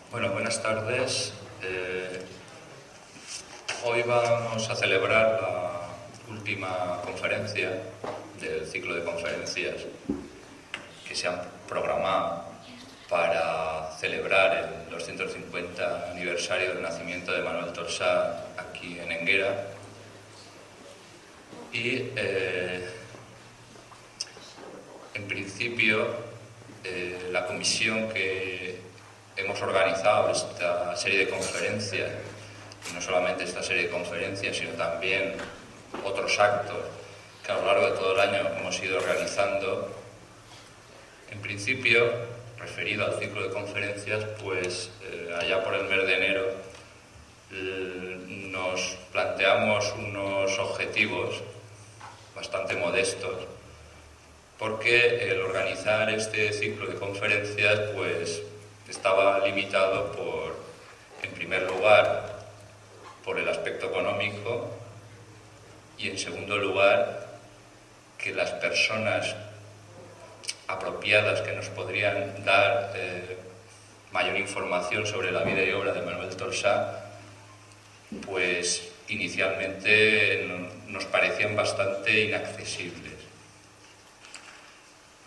Bueno, buenas tardes. Hoy vamos a celebrar la última conferencia del ciclo de conferencias que se han programado para celebrar el 250 aniversario del nacimiento de Manuel Torsá aquí en Enguera. Y en principio la comisión que hemos organizado esta serie de conferencias, y no solamente esta serie de conferencias, sino también otros actos que a lo largo de todo el año hemos ido realizando, en principio, referido al ciclo de conferencias, pues allá por el mes de enero nos planteamos unos objetivos bastante modestos, porque el organizar este ciclo de conferencias pues estaba limitado en primer lugar, por el aspecto económico, y en segundo lugar, que las personas apropiadas que nos podrían dar mayor información sobre la vida y obra de Manuel Torsá, pues inicialmente nos parecían bastante inaccesibles.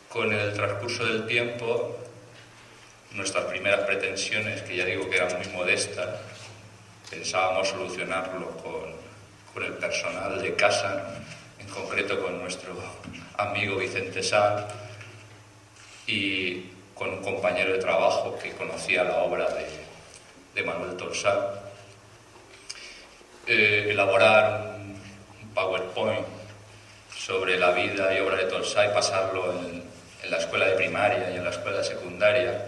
Con el transcurso del tiempo, nuestras primeras pretensiones, que ya digo que eran muy modestas, pensábamos solucionarlo con el personal de casa, en concreto con nuestro amigo Vicente Sá y con un compañero de trabajo que conocía la obra de Manuel Torsá, elaborar un PowerPoint sobre la vida y obra de Torsá y pasarlo en la escuela de primaria y en la escuela de secundaria,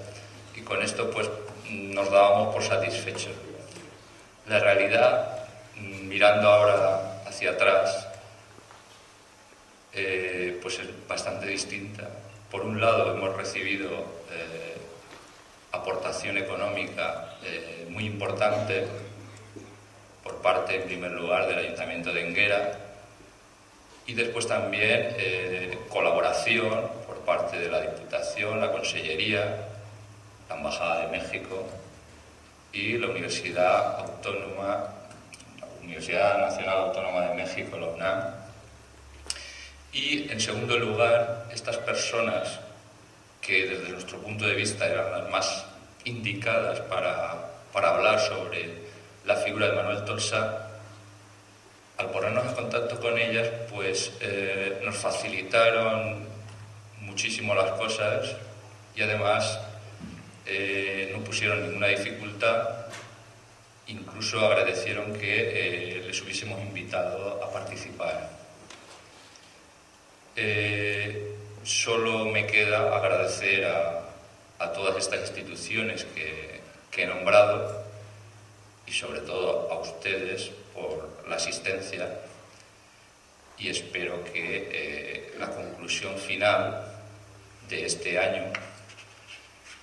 y con esto pues nos dábamos por satisfechos. La realidad, mirando ahora hacia atrás, pues es bastante distinta. Por un lado, hemos recibido aportación económica muy importante por parte, en primer lugar, del Ayuntamiento de Enguera, y después también colaboración por parte de la Diputación, la Consellería, la Embajada de México y la Universidad Nacional Autónoma de México, la UNAM. Y, en segundo lugar, estas personas que desde nuestro punto de vista eran las más indicadas para hablar sobre la figura de Manuel Torsá, al ponernos en contacto con ellas, pues nos facilitaron muchísimo las cosas y además no pusieron ninguna dificultad, incluso agradecieron que les hubiésemos invitado a participar. Solo me queda agradecer a todas estas instituciones que he nombrado y sobre todo a ustedes por la asistencia, y espero que la conclusión final de este año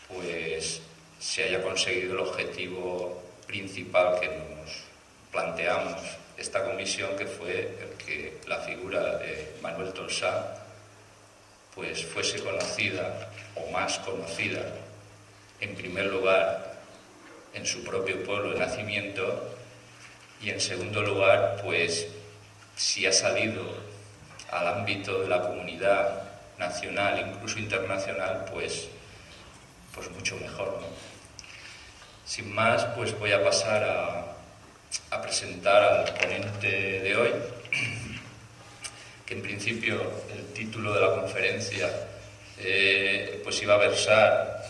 pues se haya conseguido el objetivo principal que nos planteamos esta comisión, que fue el que la figura de Manuel Torsá pues fuese conocida o más conocida, en primer lugar en su propio pueblo de nacimiento, y en segundo lugar, pues si ha salido al ámbito de la comunidad nacional, incluso internacional, pues mucho mejor, ¿no? Sin más, pues voy a pasar a presentar al ponente de hoy, que en principio el título de la conferencia pues iba a versar,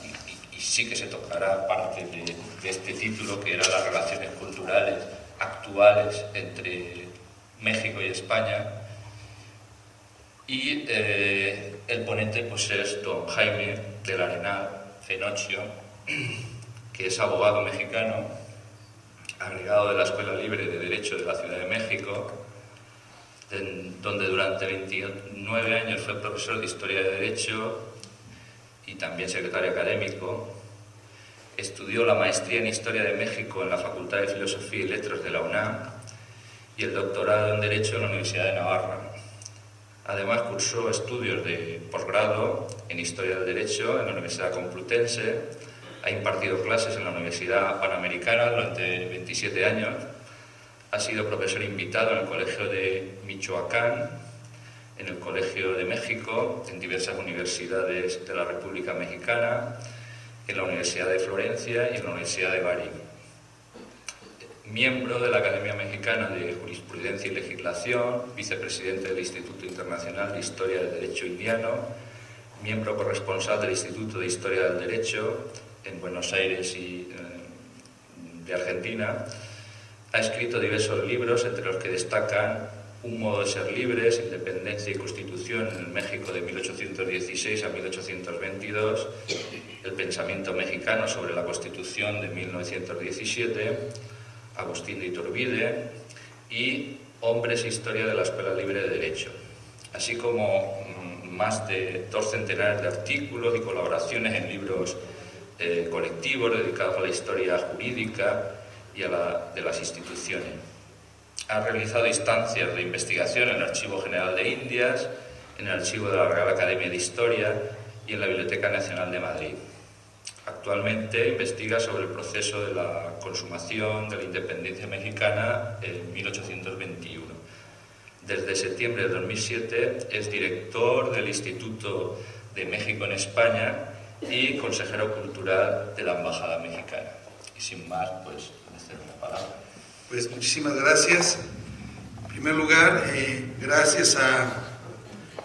y sí que se tocará parte de este título, que eran las relaciones culturales actuales entre México y España, y el ponente pues es don Jaime del Arenal Fenochio, que es abogado mexicano, agregado de la Escuela Libre de Derecho de la Ciudad de México, donde durante 29 años fue profesor de Historia de Derecho y también secretario académico. Estudió la maestría en Historia de México en la Facultad de Filosofía y Letras de la UNAM y el doctorado en Derecho en la Universidad de Navarra. Además, cursó estudios de posgrado en Historia del Derecho en la Universidad Complutense, Ha impartido clases en la Universidad Panamericana durante 27 años. Ha sido profesor invitado en el Colegio de Michoacán, en el Colegio de México, en diversas universidades de la República Mexicana, en la Universidad de Florencia y en la Universidad de Bari. Miembro de la Academia Mexicana de Jurisprudencia y Legislación, vicepresidente del Instituto Internacional de Historia del Derecho Indiano, miembro corresponsal del Instituto de Historia del Derecho en Buenos Aires y de Argentina. Ha escrito diversos libros, entre los que destacan Un modo de ser libres, Independencia y Constitución en el México de 1816 a 1822, El pensamiento mexicano sobre la Constitución de 1917, Agustín de Iturbide, y Hombres e Historia de la Escuela Libre de Derecho, así como más de 2 centenares de artículos y colaboraciones en libros colectivos dedicados a la historia jurídica y de las instituciones. Ha realizado instancias de investigación en el Archivo General de Indias, en el Archivo de la Real Academia de Historia y en la Biblioteca Nacional de Madrid. Actualmente investiga sobre el proceso de la consumación de la independencia mexicana en 1821. Desde septiembre de 2007 es director del Instituto de México en España y consejero cultural de la Embajada Mexicana. Y sin más, pues, le cedo la palabra. Pues muchísimas gracias. En primer lugar, gracias al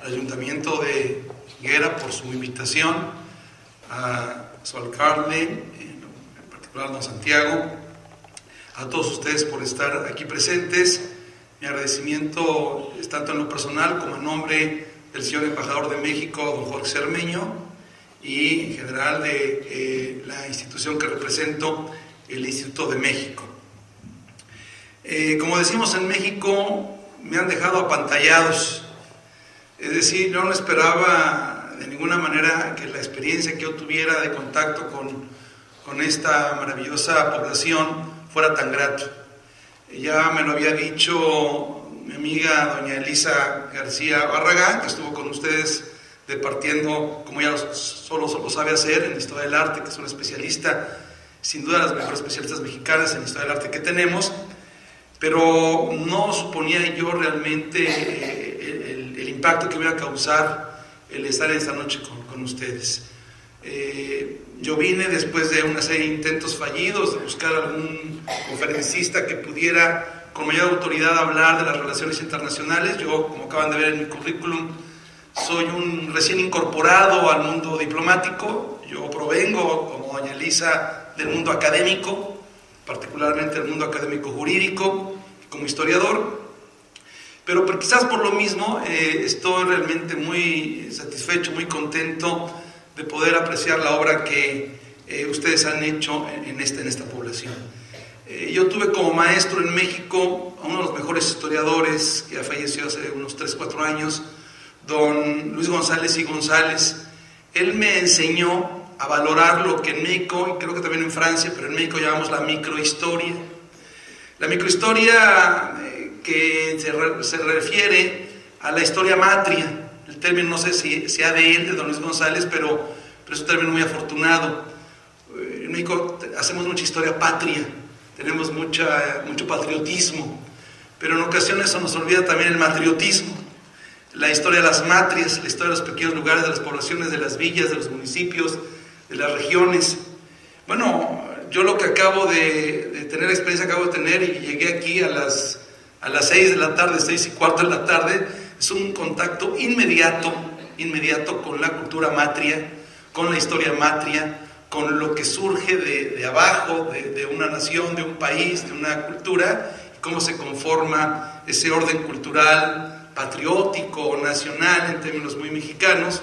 Ayuntamiento de Higuera por su invitación, a su alcalde, en particular don Santiago, a todos ustedes por estar aquí presentes. Mi agradecimiento es tanto en lo personal como en nombre del señor embajador de México, don Jorge Cermeño, y en general de la institución que represento, el Instituto de México. Como decimos en México, me han dejado apantallados. Es decir, yo no esperaba de ninguna manera que la experiencia que yo tuviera de contacto con esta maravillosa población fuera tan grato. Ya me lo había dicho mi amiga doña Elisa García Barragán, que estuvo con ustedes departiendo, como ya solo sabe hacer, en Historia del Arte, que es una especialista, sin duda las mejores especialistas mexicanas en Historia del Arte que tenemos, pero no suponía yo realmente el impacto que iba a causar el estar esta noche con ustedes. Yo vine después de una serie de intentos fallidos de buscar algún conferencista que pudiera con mayor autoridad hablar de las relaciones internacionales. Yo, como acaban de ver en mi currículum, soy un recién incorporado al mundo diplomático. Yo provengo, como doña Elisa, del mundo académico, particularmente del mundo académico jurídico, como historiador. Pero quizás por lo mismo estoy realmente muy satisfecho, muy contento de poder apreciar la obra que ustedes han hecho en esta población. Yo tuve como maestro en México a uno de los mejores historiadores que ha fallecido hace unos 3-4 años, don Luis González y González. Él me enseñó a valorar lo que en México, y creo que también en Francia, pero en México llamamos la microhistoria. La microhistoria que se refiere a la historia matria. El término no sé si sea de él, de don Luis González, pero es un término muy afortunado. En México hacemos mucha historia patria, tenemos mucho patriotismo, pero en ocasiones se nos olvida también el matriotismo, la historia de las matrias, la historia de los pequeños lugares, de las poblaciones, de las villas, de los municipios, de las regiones. Bueno, yo lo que acabo de tener, la experiencia que acabo de tener, y llegué aquí a las 6 de la tarde, 6:15 de la tarde, es un contacto inmediato con la cultura matria, con la historia matria, con lo que surge de abajo, de una nación, de un país, de una cultura, y cómo se conforma ese orden cultural, patriótico, nacional, en términos muy mexicanos,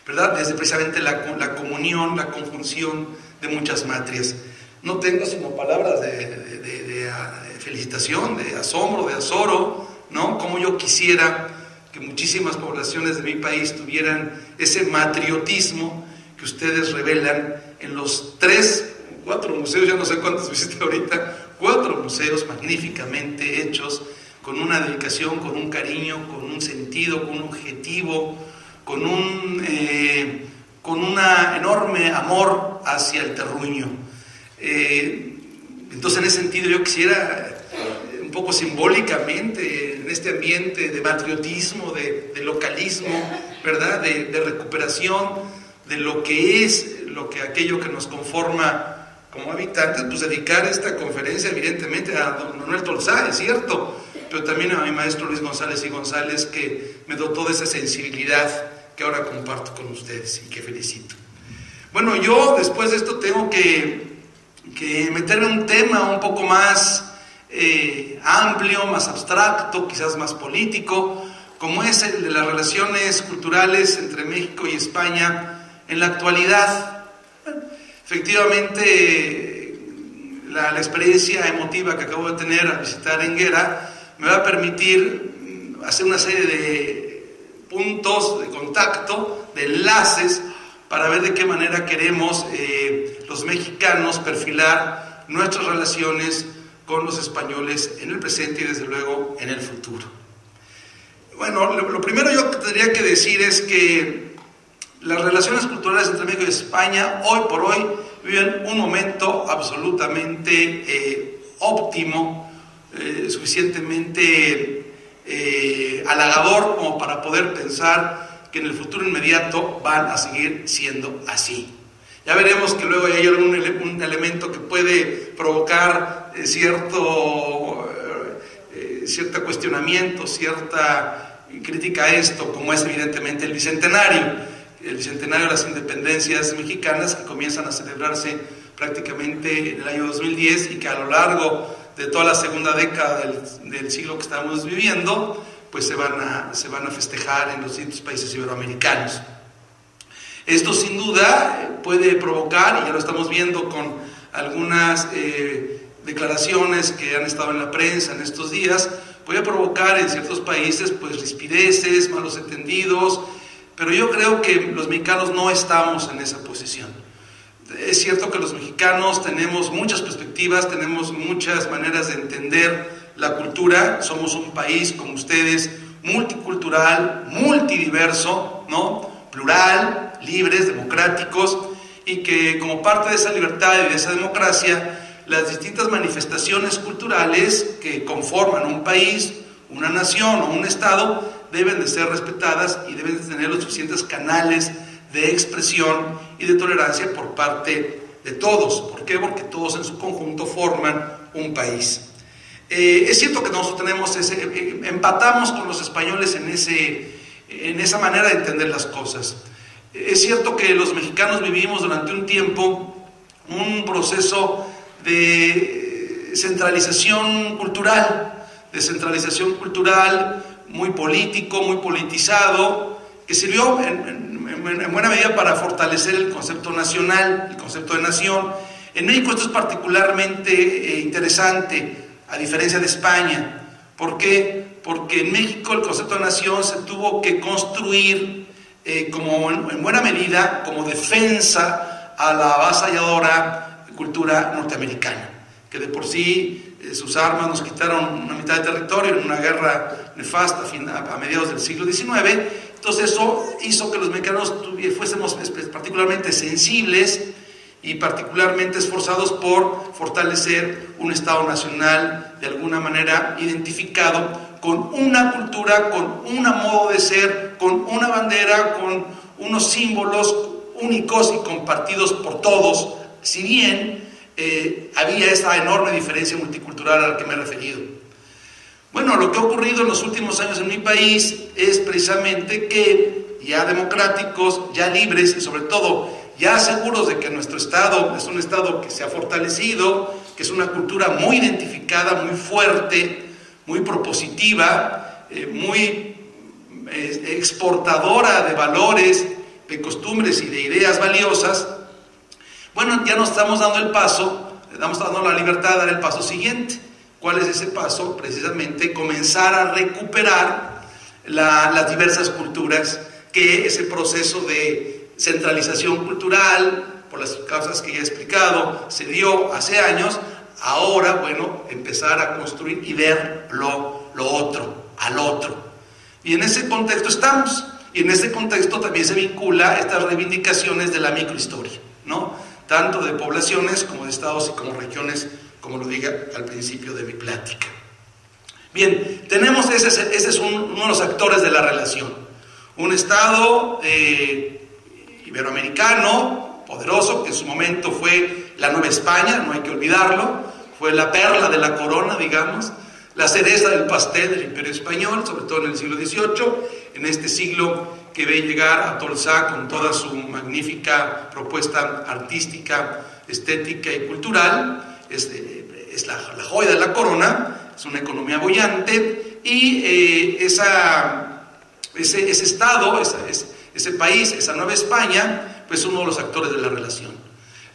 ¿verdad? Desde precisamente la comunión, la conjunción de muchas matrias. No tengo sino palabras de felicitación, de asombro, de azoro, ¿no? Como yo quisiera que muchísimas poblaciones de mi país tuvieran ese matriotismo que ustedes revelan en los 4 museos, ya no sé cuántos visité ahorita, 4 museos magníficamente hechos, con una dedicación, con un cariño, con un sentido, con un objetivo, con un enorme amor hacia el terruño. Entonces, en ese sentido, yo quisiera, un poco simbólicamente, en este ambiente de patriotismo, de localismo, ¿verdad?, de recuperación de lo que es, aquello que nos conforma como habitantes, pues dedicar esta conferencia evidentemente a don Manuel Tolsá, es cierto, pero también a mi maestro Luis González y González, que me dotó de esa sensibilidad que ahora comparto con ustedes y que felicito. Bueno, yo después de esto tengo que meterme en un tema un poco más amplio, más abstracto, quizás más político, como es el de las relaciones culturales entre México y España en la actualidad. Bueno, efectivamente, la experiencia emotiva que acabo de tener al visitar Enguera me va a permitir hacer una serie de puntos de contacto, de enlaces, para ver de qué manera queremos los mexicanos perfilar nuestras relaciones con los españoles en el presente y desde luego en el futuro. Bueno, lo primero yo tendría que decir es que las relaciones culturales entre México y España hoy por hoy viven un momento absolutamente óptimo, suficientemente halagador como para poder pensar que en el futuro inmediato van a seguir siendo así. Ya veremos que luego hay algún elemento que puede provocar cierto cuestionamiento, cierta crítica a esto, como es evidentemente el Bicentenario de las independencias mexicanas, que comienzan a celebrarse prácticamente en el año 2010 y que a lo largo de toda la segunda década del siglo que estamos viviendo, pues se van a festejar en los distintos países iberoamericanos. Esto sin duda puede provocar, y ya lo estamos viendo con algunas declaraciones que han estado en la prensa en estos días, puede provocar en ciertos países pues rispideces, malos entendidos, pero yo creo que los mexicanos no estamos en esa posición. Es cierto que los mexicanos tenemos muchas perspectivas, tenemos muchas maneras de entender la cultura, somos un país, como ustedes, multicultural, multidiverso, ¿no?, plural, libres, democráticos, y que como parte de esa libertad y de esa democracia, las distintas manifestaciones culturales que conforman un país, una nación o un estado, deben de ser respetadas y deben de tener los suficientes canales de expresión y de tolerancia por parte de todos. ¿Por qué? Porque todos en su conjunto forman un país. Es cierto que nosotros empatamos con los españoles en esa manera de entender las cosas. Es cierto que los mexicanos vivimos durante un tiempo un proceso de centralización cultural muy político, muy politizado, que sirvió en buena medida para fortalecer el concepto nacional, el concepto de nación. En México esto es particularmente interesante, a diferencia de España. ¿Por qué? Porque en México el concepto de nación se tuvo que construir como en buena medida como defensa a la avasalladora cultura norteamericana, que de por sí sus armas nos quitaron una mitad de territorio en una guerra nefasta a mediados del siglo XIX. Entonces eso hizo que los mexicanos fuésemos particularmente sensibles y particularmente esforzados por fortalecer un Estado nacional de alguna manera identificado con una cultura, con un modo de ser, con una bandera, con unos símbolos únicos y compartidos por todos, si bien había esta enorme diferencia multicultural a la que me he referido. Bueno, lo que ha ocurrido en los últimos años en mi país es precisamente que ya democráticos, ya libres y sobre todo ya seguros de que nuestro Estado es un Estado que se ha fortalecido, que es una cultura muy identificada, muy fuerte, muy propositiva, muy exportadora de valores, de costumbres y de ideas valiosas. Bueno, ya nos estamos dando el paso, estamos dando la libertad de dar el paso siguiente. ¿Cuál es ese paso? Precisamente comenzar a recuperar las diversas culturas, que ese proceso de centralización cultural, por las causas que ya he explicado, se dio hace años. Ahora, bueno, empezar a construir y ver lo otro, al otro. Y en ese contexto estamos, y en ese contexto también se vincula estas reivindicaciones de la microhistoria, ¿no? tanto de poblaciones como de estados y como regiones, como lo diga al principio de mi plática. Bien, tenemos, ese es uno de los actores de la relación, un estado iberoamericano, poderoso, que en su momento fue la Nueva España, no hay que olvidarlo, fue la perla de la corona, digamos, la cereza del pastel del Imperio Español, sobre todo en el siglo XVIII, en este siglo que ve llegar a Tolsá con toda su magnífica propuesta artística, estética y cultural. Es la joya de la corona, es una economía boyante, y ese estado, ese país, esa Nueva España, pues es uno de los actores de la relación.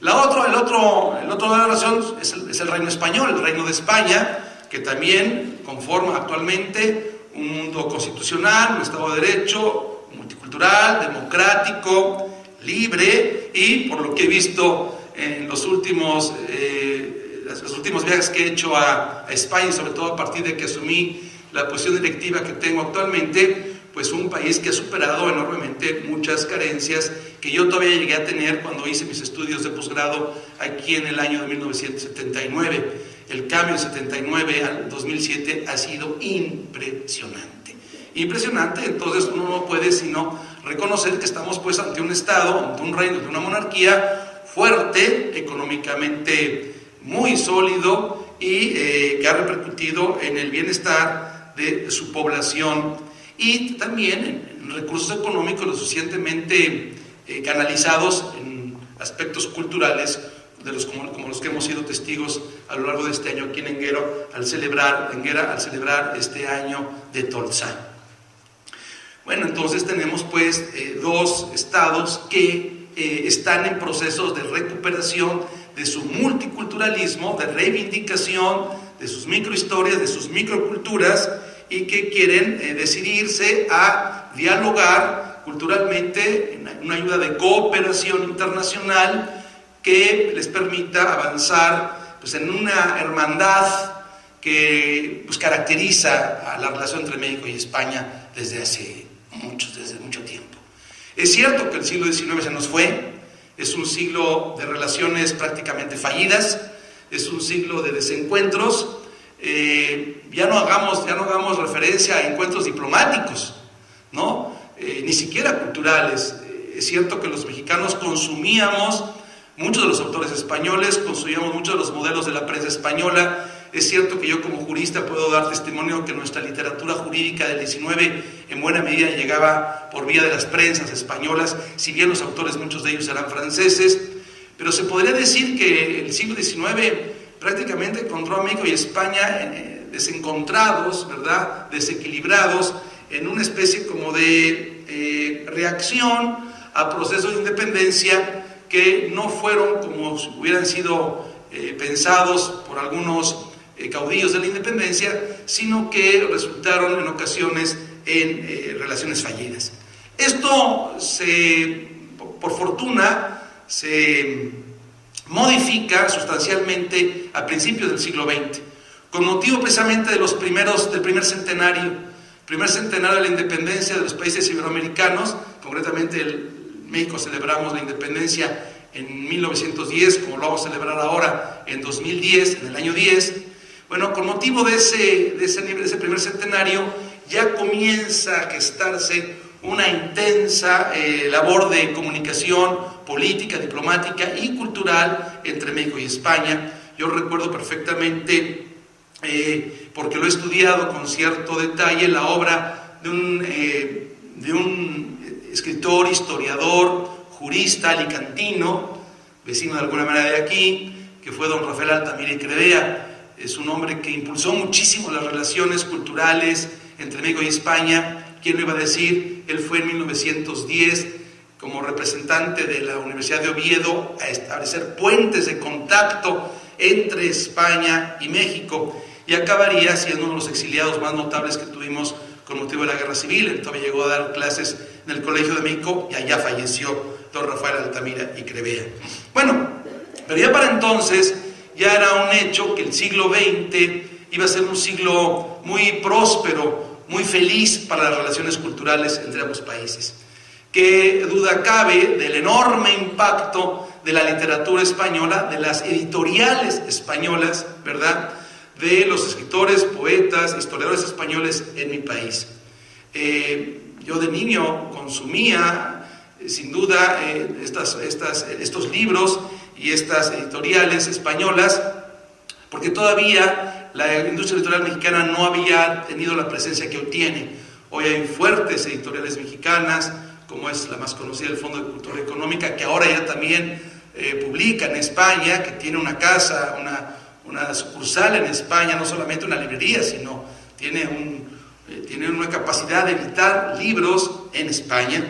El otro de la relación es el reino español, el reino de España, que también conforma actualmente un mundo constitucional, un estado de derecho, multicultural, democrático, libre, y por lo que he visto en los últimos viajes que he hecho a España, sobre todo a partir de que asumí la posición directiva que tengo actualmente, pues un país que ha superado enormemente muchas carencias que yo todavía llegué a tener cuando hice mis estudios de posgrado aquí en el año de 1979. El cambio de 79 al 2007 ha sido impresionante. Impresionante, entonces uno no puede sino reconocer que estamos pues ante un estado, ante un reino, ante una monarquía fuerte, económicamente muy sólido, y que ha repercutido en el bienestar de su población, y también en recursos económicos lo suficientemente canalizados en aspectos culturales como los que hemos sido testigos a lo largo de este año aquí en Enguera al celebrar este año de Tolsá. Bueno, entonces tenemos pues dos estados que están en procesos de recuperación de su multiculturalismo, de reivindicación de sus microhistorias, de sus microculturas, y que quieren decidirse a dialogar culturalmente en una ayuda de cooperación internacional que les permita avanzar pues, en una hermandad que pues, caracteriza a la relación entre México y España desde mucho tiempo. Es cierto que el siglo XIX se nos fue, es un siglo de relaciones prácticamente fallidas, es un siglo de desencuentros. Ya no hagamos referencia a encuentros diplomáticos, ¿no? Ni siquiera culturales. Es cierto que los mexicanos consumíamos muchos de los autores españoles, consumíamos muchos de los modelos de la prensa española. Es cierto que yo como jurista puedo dar testimonio que nuestra literatura jurídica del XIX en buena medida llegaba por vía de las prensas españolas, si bien los autores, muchos de ellos eran franceses, pero se podría decir que el siglo XIX prácticamente encontró a México y España desencontrados, ¿verdad?, desequilibrados, en una especie como de reacción a procesos de independencia que no fueron como hubieran sido pensados por algunos caudillos de la independencia, sino que resultaron en ocasiones en relaciones fallidas. Esto por fortuna se modifica sustancialmente a principios del siglo XX, con motivo precisamente del primer centenario de la independencia de los países iberoamericanos. Concretamente en México celebramos la independencia en 1910, como lo vamos a celebrar ahora en 2010, en el año 10. Bueno, con motivo de ese primer centenario ya comienza a gestarse una intensa labor de comunicación política, diplomática y cultural entre México y España. Yo recuerdo perfectamente, porque lo he estudiado con cierto detalle, la obra de un escritor, historiador, jurista alicantino, vecino de alguna manera de aquí, que fue don Rafael Altamira y Crevea. Es un hombre que impulsó muchísimo las relaciones culturales entre México y España. ¿Quién lo iba a decir? Él fue en 1910 como representante de la Universidad de Oviedo a establecer puentes de contacto entre España y México, y acabaría siendo uno de los exiliados más notables que tuvimos con motivo de la Guerra Civil. Él todavía llegó a dar clases en el Colegio de México y allá falleció don Rafael Altamira y Crevea. Bueno, pero ya para entonces ya era un hecho que el siglo XX iba a ser un siglo muy próspero, muy feliz para las relaciones culturales entre ambos países. Qué duda cabe del enorme impacto de la literatura española, de las editoriales españolas, ¿verdad?, de los escritores, poetas, historiadores españoles en mi país. Yo de niño consumía, sin duda, estos libros y estas editoriales españolas, porque todavía la industria editorial mexicana no había tenido la presencia que hoy tiene. Hoy hay fuertes editoriales mexicanas, como es la más conocida, el Fondo de Cultura Económica, que ahora ya también publica en España, que tiene una casa, una sucursal en España, no solamente una librería, sino tiene una capacidad de editar libros en España.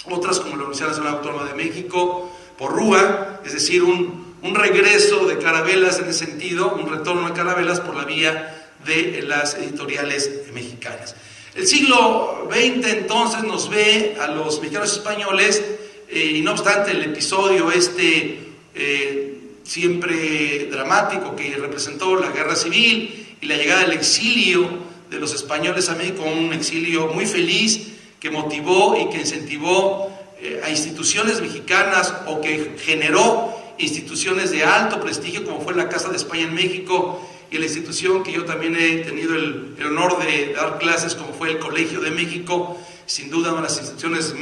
Otras, como la Universidad Nacional Autónoma de México, Porrúa, es decir, un regreso de Carabelas en ese sentido, un retorno de Carabelas por la vía de las editoriales mexicanas. El siglo XX entonces nos ve a los mexicanos españoles, y no obstante el episodio siempre dramático que representó la guerra civil y la llegada del exilio de los españoles a México, un exilio muy feliz que motivó y que incentivó a instituciones mexicanas, o que generó instituciones de alto prestigio, como fue la Casa de España en México, y la institución que yo también he tenido el honor de dar clases, como fue el Colegio de México, sin duda una de las instituciones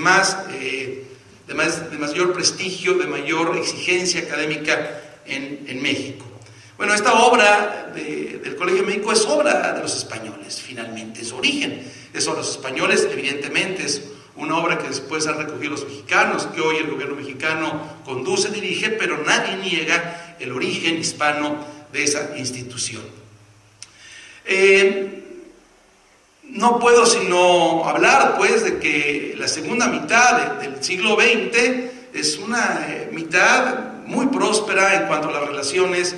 de mayor prestigio, de mayor exigencia académica en México. Bueno, esta obra del Colegio de México es obra de los españoles, finalmente, es su origen, es obra de los españoles, evidentemente es una obra que después han recogido los mexicanos, que hoy el gobierno mexicano conduce, dirige, pero nadie niega el origen hispano de esa institución. No puedo sino hablar, pues, de que la segunda mitad del siglo XX es una mitad muy próspera en cuanto a las relaciones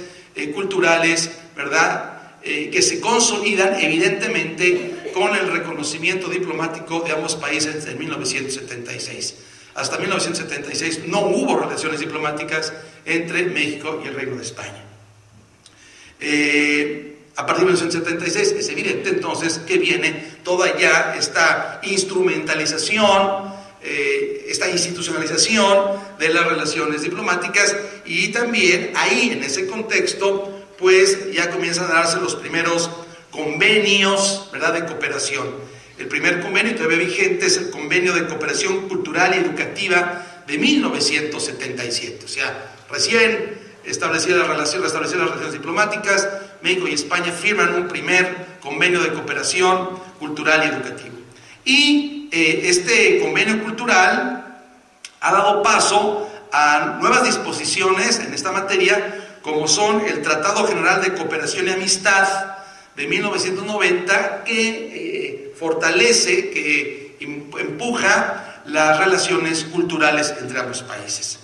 culturales, ¿verdad?, que se consolidan evidentemente con el reconocimiento diplomático de ambos países en 1976. Hasta 1976 no hubo relaciones diplomáticas entre México y el Reino de España. A partir de 1976 es evidente entonces que viene toda ya esta instrumentalización, esta institucionalización de las relaciones diplomáticas, y también ahí, en ese contexto, pues ya comienzan a darse los primeros convenios, ¿verdad?, de cooperación. El primer convenio todavía vigente es el Convenio de Cooperación Cultural y Educativa de 1977, o sea, recién establecidas las relaciones diplomáticas, México y España firman un primer convenio de cooperación cultural y educativo. Y este convenio cultural ha dado paso a nuevas disposiciones en esta materia, como son el Tratado General de Cooperación y Amistad de 1990, que fortalece, que empuja las relaciones culturales entre ambos países.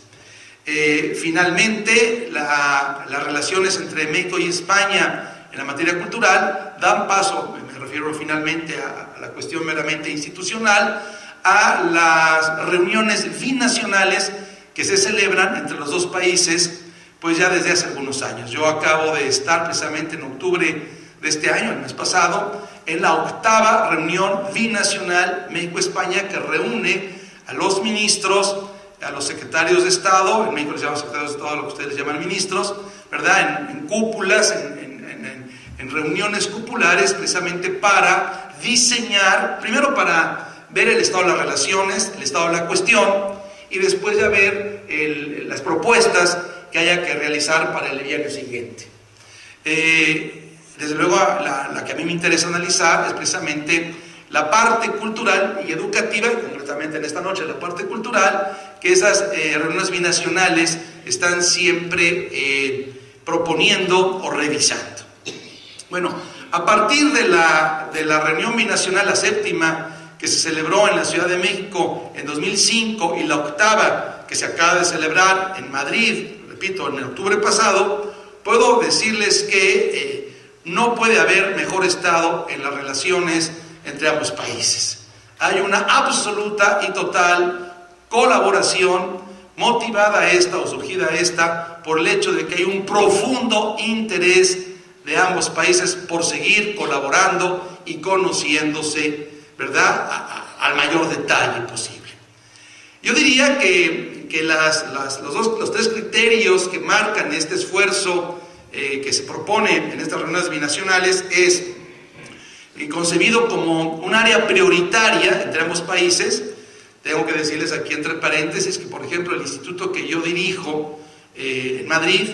Finalmente, las relaciones entre México y España en la materia cultural dan paso, me refiero finalmente a la cuestión meramente institucional, a las reuniones binacionales que se celebran entre los dos países, pues ya desde hace algunos años. Yo acabo de estar precisamente en octubre de este año, el mes pasado, en la 8ª reunión binacional México-España, que reúne a los ministros, a los secretarios de Estado, en México les llaman secretarios de Estado, lo que ustedes llaman ministros, ¿verdad?, en cúpulas, en reuniones cupulares, precisamente para diseñar, primero para ver el estado de las relaciones, el estado de la cuestión, y después ya ver las propuestas que haya que realizar para el año siguiente. Desde luego, la que a mí me interesa analizar es precisamente la parte cultural y educativa, y concretamente en esta noche la parte cultural, que esas reuniones binacionales están siempre proponiendo o revisando. Bueno, a partir de la reunión binacional, la 7ª, que se celebró en la Ciudad de México en 2005, y la 8ª, que se acaba de celebrar en Madrid, repito, en octubre pasado, puedo decirles que no puede haber mejor estado en las relaciones entre ambos países. Hay una absoluta y total colaboración, motivada esta o surgida esta por el hecho de que hay un profundo interés de ambos países por seguir colaborando y conociéndose, ¿verdad?, al mayor detalle posible. Yo diría que que los tres criterios que marcan este esfuerzo que se propone en estas reuniones binacionales es concebido como un área prioritaria entre ambos países. Tengo que decirles aquí entre paréntesis que, por ejemplo, el instituto que yo dirijo en Madrid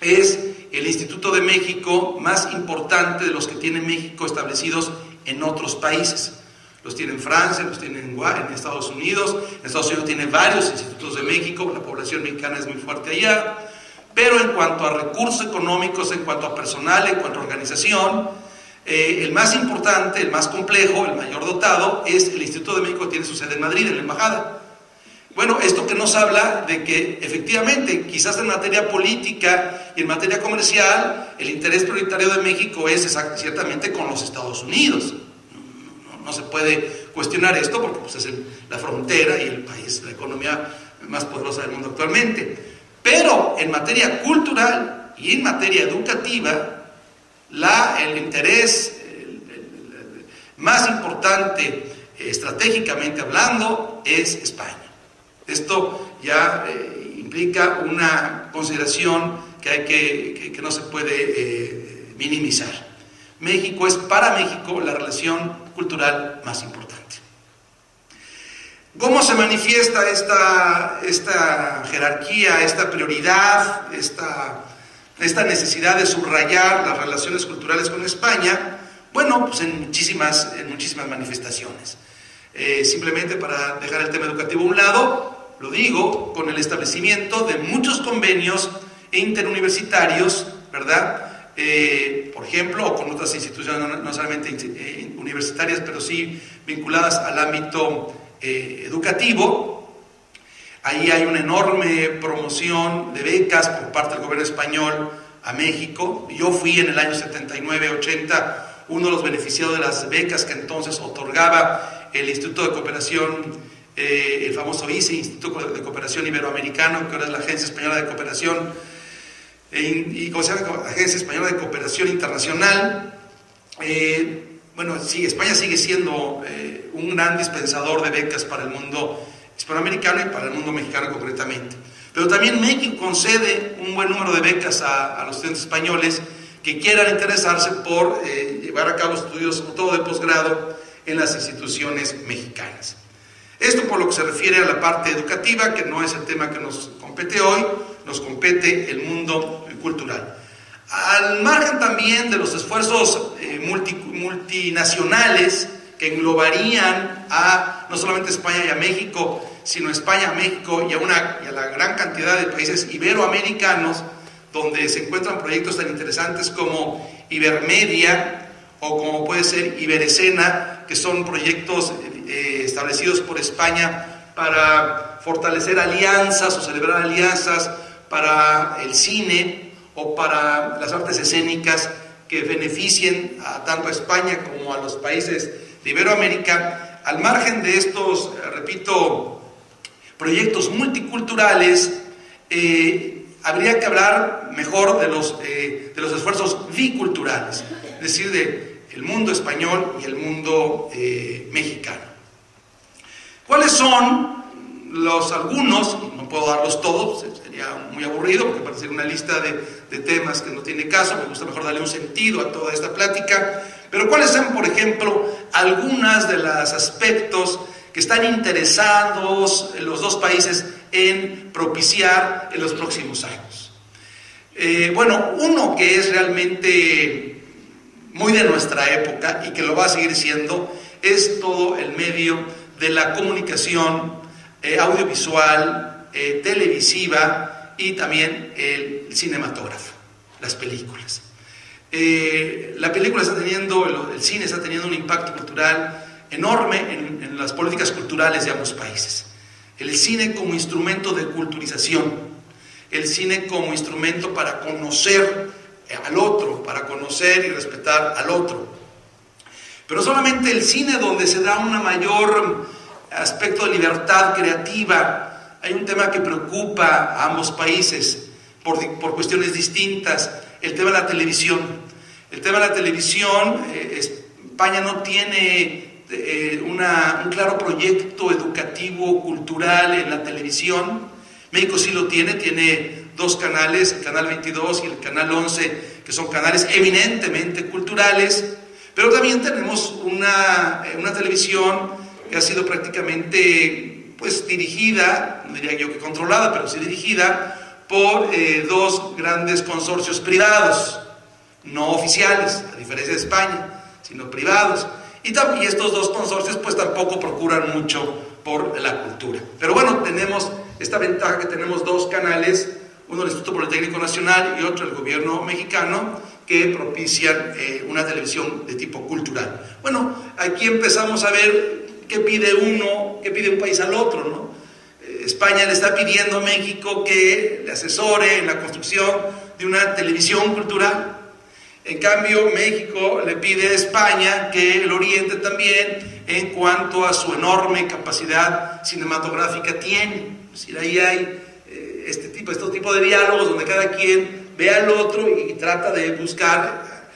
es el Instituto de México más importante de los que tiene México establecidos en otros países. Los tiene en Francia, los tiene en Estados Unidos. En Estados Unidos tiene varios institutos de México, la población mexicana es muy fuerte allá. Pero en cuanto a recursos económicos, en cuanto a personal, en cuanto a organización, el más importante, el más complejo, el mayor dotado es el Instituto de México, que tiene su sede en Madrid, en la embajada. Bueno, esto que nos habla de que efectivamente, quizás en materia política y en materia comercial, el interés prioritario de México es ciertamente con los Estados Unidos. No se puede cuestionar esto porque pues, es la frontera y el país, la economía más poderosa del mundo actualmente. Pero en materia cultural y en materia educativa, el interés más importante estratégicamente hablando es España. Esto ya implica una consideración que no se puede minimizar. México es para México la relación cultural más importante. ¿Cómo se manifiesta esta jerarquía, esta prioridad, esta necesidad de subrayar las relaciones culturales con España? Bueno, pues en muchísimas manifestaciones. Simplemente para dejar el tema educativo a un lado, lo digo, con el establecimiento de muchos convenios interuniversitarios, ¿verdad? Por ejemplo, o con otras instituciones no solamente universitarias, pero sí vinculadas al ámbito educativo. Ahí hay una enorme promoción de becas por parte del gobierno español a México. Yo fui en el año 79-80 uno de los beneficiados de las becas que entonces otorgaba el Instituto de Cooperación, el famoso ICE, Instituto de Cooperación Iberoamericano, que ahora es la Agencia Española de Cooperación, y ¿cómo se llama? Agencia Española de Cooperación Internacional. Bueno, sí, España sigue siendo un gran dispensador de becas para el mundo hispanoamericano y para el mundo mexicano concretamente. Pero también México concede un buen número de becas a los estudiantes españoles que quieran interesarse por llevar a cabo estudios, sobre todo de posgrado, en las instituciones mexicanas. Esto por lo que se refiere a la parte educativa, que no es el tema que nos compete hoy, nos compete el mundo cultural. Al margen también de los esfuerzos multinacionales que englobarían a no solamente España y a México, sino España, México y a la gran cantidad de países iberoamericanos, donde se encuentran proyectos tan interesantes como Ibermedia o como puede ser Iberescena, que son proyectos establecidos por España para fortalecer alianzas o celebrar alianzas para el cine o para las artes escénicas que beneficien tanto a España como a los países de Iberoamérica. Al margen de estos, repito, proyectos multiculturales, habría que hablar mejor de los esfuerzos biculturales, es decir, del mundo español y el mundo mexicano. ¿Cuáles son algunos? No puedo darlos todos, sería muy aburrido porque parece una lista de temas que no tiene caso. Me gusta mejor darle un sentido a toda esta plática. Pero ¿cuáles son, por ejemplo, algunos de los aspectos que están interesados en los dos países en propiciar en los próximos años? Bueno, uno que es realmente muy de nuestra época y que lo va a seguir siendo es todo el medio de la comunicación audiovisual, televisiva y también el cinematógrafo, las películas. La película está teniendo, el cine está teniendo un impacto cultural enorme en las políticas culturales de ambos países. El cine como instrumento de culturización, el cine como instrumento para conocer al otro, para conocer y respetar al otro. Pero solamente el cine donde se da un mayor aspecto de libertad creativa. Hay un tema que preocupa a ambos países por cuestiones distintas, el tema de la televisión. El tema de la televisión, España no tiene un claro proyecto educativo, cultural en la televisión. México sí lo tiene dos canales, el canal 22 y el canal 11, que son canales eminentemente culturales, pero también tenemos una televisión que ha sido prácticamente pues dirigida, no diría yo que controlada, pero sí dirigida por dos grandes consorcios privados, no oficiales, a diferencia de España, sino privados. Y estos dos consorcios pues tampoco procuran mucho por la cultura. Pero bueno, tenemos esta ventaja que tenemos dos canales, uno el Instituto Politécnico Nacional y otro el gobierno mexicano, que propician una televisión de tipo cultural. Bueno, aquí empezamos a ver qué pide un país al otro, ¿no? España le está pidiendo a México que le asesore en la construcción de una televisión cultural. En cambio, México le pide a España que lo oriente también en cuanto a su enorme capacidad cinematográfica tiene. Es decir, ahí hay este tipo de diálogos donde cada quien ve al otro y trata de buscar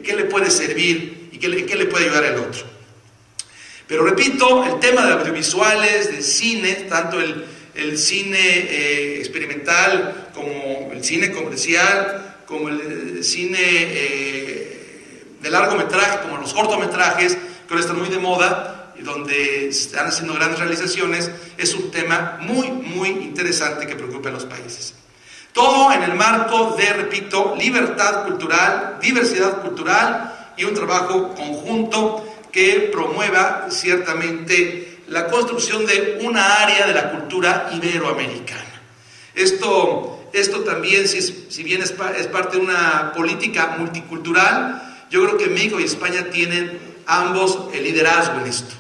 qué le puede servir y qué le puede ayudar al otro. Pero repito, el tema de audiovisuales, de cine, tanto el cine experimental como el cine comercial, como el cine de largometraje, como los cortometrajes, que ahora están muy de moda y donde se están haciendo grandes realizaciones, es un tema muy, muy interesante que preocupa a los países. Todo en el marco de, repito, libertad cultural, diversidad cultural y un trabajo conjunto que promueva ciertamente la construcción de una área de la cultura iberoamericana. Esto también, si bien es parte de una política multicultural, yo creo que México y España tienen ambos el liderazgo en esto.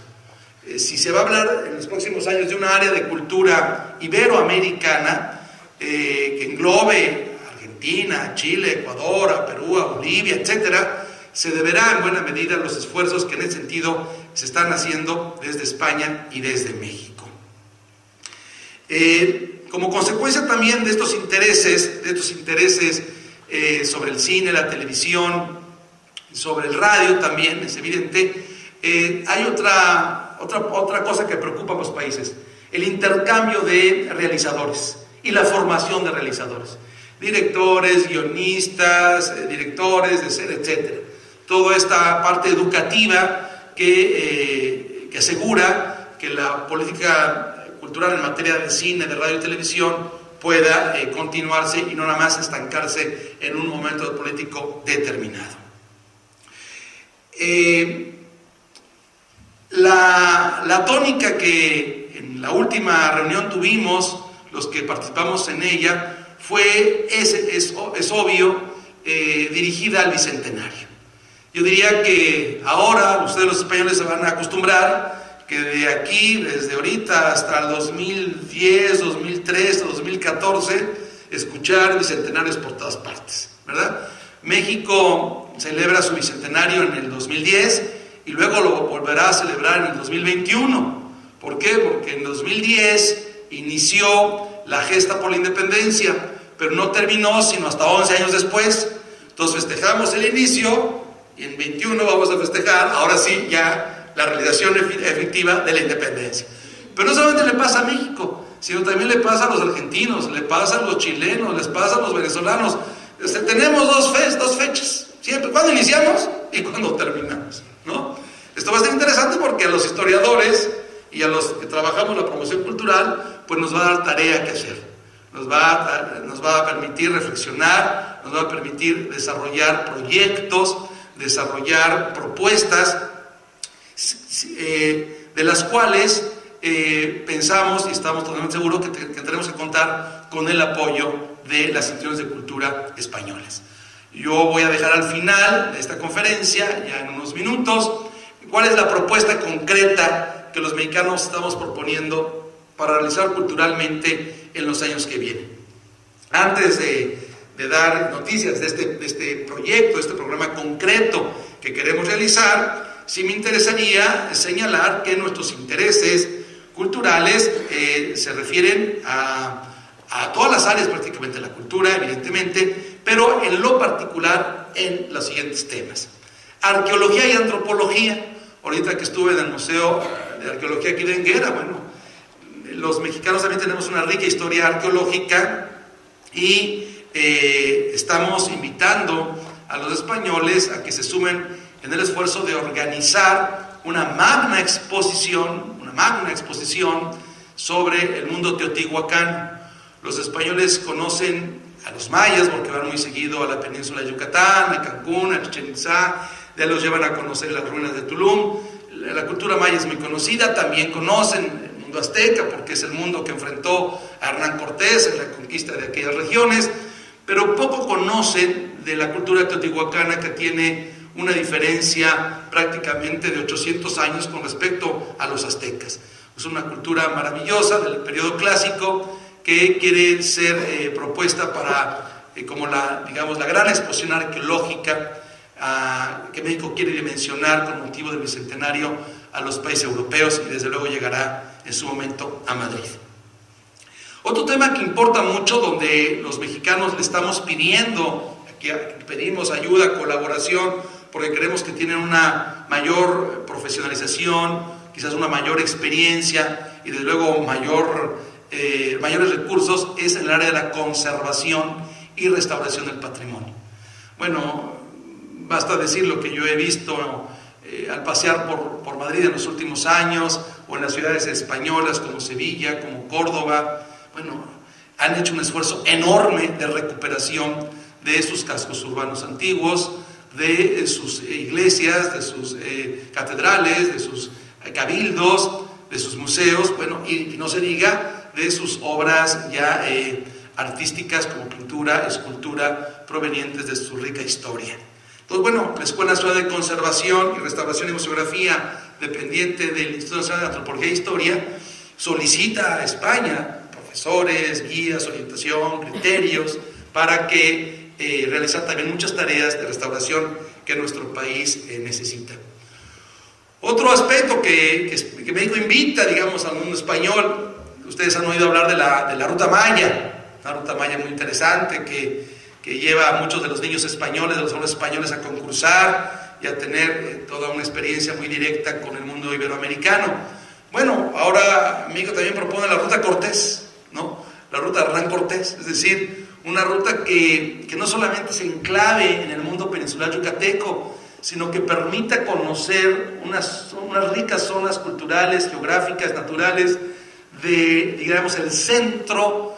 Si se va a hablar en los próximos años de una área de cultura iberoamericana que englobe a Argentina, Chile, Ecuador, a Perú, a Bolivia, etcétera, se deberá en buena medida los esfuerzos que en ese sentido se están haciendo desde España y desde México. Como consecuencia también de estos intereses sobre el cine, la televisión, sobre el radio también, es evidente, hay otra cosa que preocupa a los países: el intercambio de realizadores y la formación de realizadores, directores, guionistas, directores de escena, etc. Toda esta parte educativa que asegura que la política cultural en materia de cine, de radio y televisión pueda continuarse y no nada más estancarse en un momento político determinado. La tónica que en la última reunión tuvimos, los que participamos en ella, es obvio, dirigida al Bicentenario. Yo diría que ahora ustedes los españoles se van a acostumbrar que de aquí, desde ahorita hasta el 2010, 2013, 2014, escuchar bicentenarios por todas partes, ¿verdad? México celebra su bicentenario en el 2010 y luego lo volverá a celebrar en el 2021. ¿Por qué? Porque en 2010 inició la gesta por la independencia, pero no terminó sino hasta 11 años después. Entonces festejamos el inicio y en 21 vamos a festejar, ahora sí, ya la realización efectiva de la independencia. Pero no solamente le pasa a México, sino también le pasa a los argentinos, le pasa a los chilenos, les pasa a los venezolanos. Tenemos dos fechas, siempre, cuando iniciamos y cuando terminamos, ¿no? Esto va a ser interesante porque a los historiadores y a los que trabajamos la promoción cultural, pues nos va a dar tarea que hacer. Nos va a permitir reflexionar, nos va a permitir desarrollar proyectos, desarrollar propuestas de las cuales pensamos y estamos totalmente seguros que tenemos que contar con el apoyo de las instituciones de cultura españolas. Yo voy a dejar al final de esta conferencia, ya en unos minutos, cuál es la propuesta concreta que los mexicanos estamos proponiendo para realizar culturalmente en los años que vienen. Antes de dar noticias de este proyecto, de este programa concreto que queremos realizar, sí me interesaría señalar que nuestros intereses culturales se refieren a todas las áreas prácticamente de la cultura, evidentemente, pero en lo particular en los siguientes temas: arqueología y antropología. ahorita que estuve en el Museo de Arqueología aquí de Enguera. Bueno, los mexicanos también tenemos una rica historia arqueológica y estamos invitando a los españoles a que se sumen en el esfuerzo de organizar una magna exposición sobre el mundo teotihuacano. Los españoles conocen a los mayas porque van muy seguido a la península de Yucatán, a Cancún, a Chichén Itzá, ya los llevan a conocer las ruinas de Tulum. La cultura maya es muy conocida, también conocen el mundo azteca porque es el mundo que enfrentó a Hernán Cortés en la conquista de aquellas regiones, pero poco conocen de la cultura teotihuacana, que tiene una diferencia prácticamente de 800 años con respecto a los aztecas. Es una cultura maravillosa del periodo clásico que quiere ser propuesta para, como la gran exposición arqueológica que México quiere dimensionar con motivo del bicentenario a los países europeos, y desde luego llegará en su momento a Madrid. Otro tema que importa mucho, donde los mexicanos le estamos pidiendo, aquí pedimos ayuda, colaboración, porque creemos que tienen una mayor profesionalización, quizás una mayor experiencia y desde luego mayores recursos, es en el área de la conservación y restauración del patrimonio. Bueno, basta decir lo que yo he visto al pasear por Madrid en los últimos años, o en las ciudades españolas como Sevilla, como Córdoba. Bueno, han hecho un esfuerzo enorme de recuperación de sus cascos urbanos antiguos, de sus iglesias, de sus catedrales, de sus cabildos, de sus museos, bueno, y no se diga de sus obras ya artísticas como pintura, escultura, provenientes de su rica historia. Entonces, bueno, la Escuela Nacional de Conservación y Restauración y Museografía, dependiente del Instituto Nacional de Antropología e Historia, solicita a España profesores, guías, orientación, criterios, para que realizar también muchas tareas de restauración que nuestro país necesita. Otro aspecto que México invita, digamos, al mundo español, ustedes han oído hablar de la Ruta Maya, una ruta maya muy interesante que lleva a muchos de los niños españoles, de los jóvenes españoles, a concursar y a tener toda una experiencia muy directa con el mundo iberoamericano. Bueno, ahora México también propone la Ruta Cortés, ¿no? La Ruta Hernán Cortés, es decir, una ruta que no solamente se enclave en el mundo peninsular yucateco, sino que permita conocer unas ricas zonas culturales, geográficas, naturales, de, digamos, el centro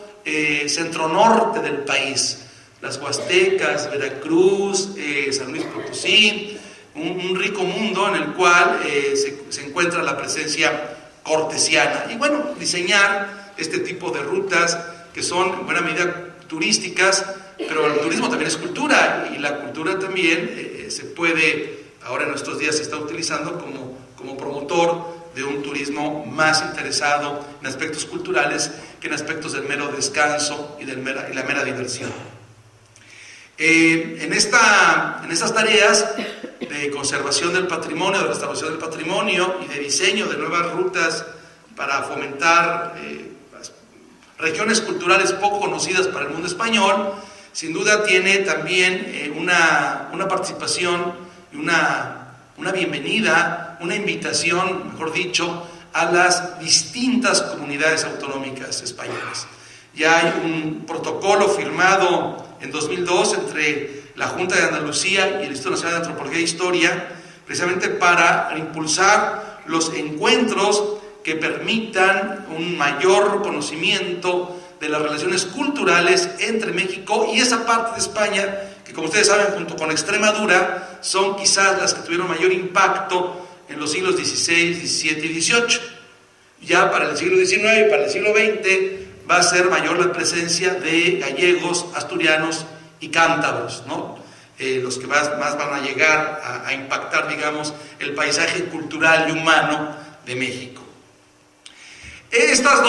norte del país. Las Huastecas, Veracruz, San Luis Potosí, un rico mundo en el cual se encuentra la presencia cortesiana. Y bueno, diseñar este tipo de rutas que son en buena medida turísticas, pero el turismo también es cultura, y la cultura también se puede, ahora en nuestros días se está utilizando como promotor de un turismo más interesado en aspectos culturales que en aspectos del mero descanso y la mera diversión. En estas tareas de conservación del patrimonio, de restauración del patrimonio y de diseño de nuevas rutas para fomentar regiones culturales poco conocidas para el mundo español, sin duda tiene también una participación y una bienvenida, una invitación, mejor dicho, a las distintas comunidades autonómicas españolas. Ya hay un protocolo firmado en 2002 entre la Junta de Andalucía y el Instituto Nacional de Antropología e Historia, precisamente para impulsar los encuentros que permitan un mayor conocimiento de las relaciones culturales entre México y esa parte de España que, como ustedes saben, junto con Extremadura, son quizás las que tuvieron mayor impacto en los siglos XVI, XVII y XVIII. Ya para el siglo XIX y para el siglo XX va a ser mayor la presencia de gallegos, asturianos y cántabros, ¿no? Los que más van a llegar a impactar, digamos, el paisaje cultural y humano de México. Estas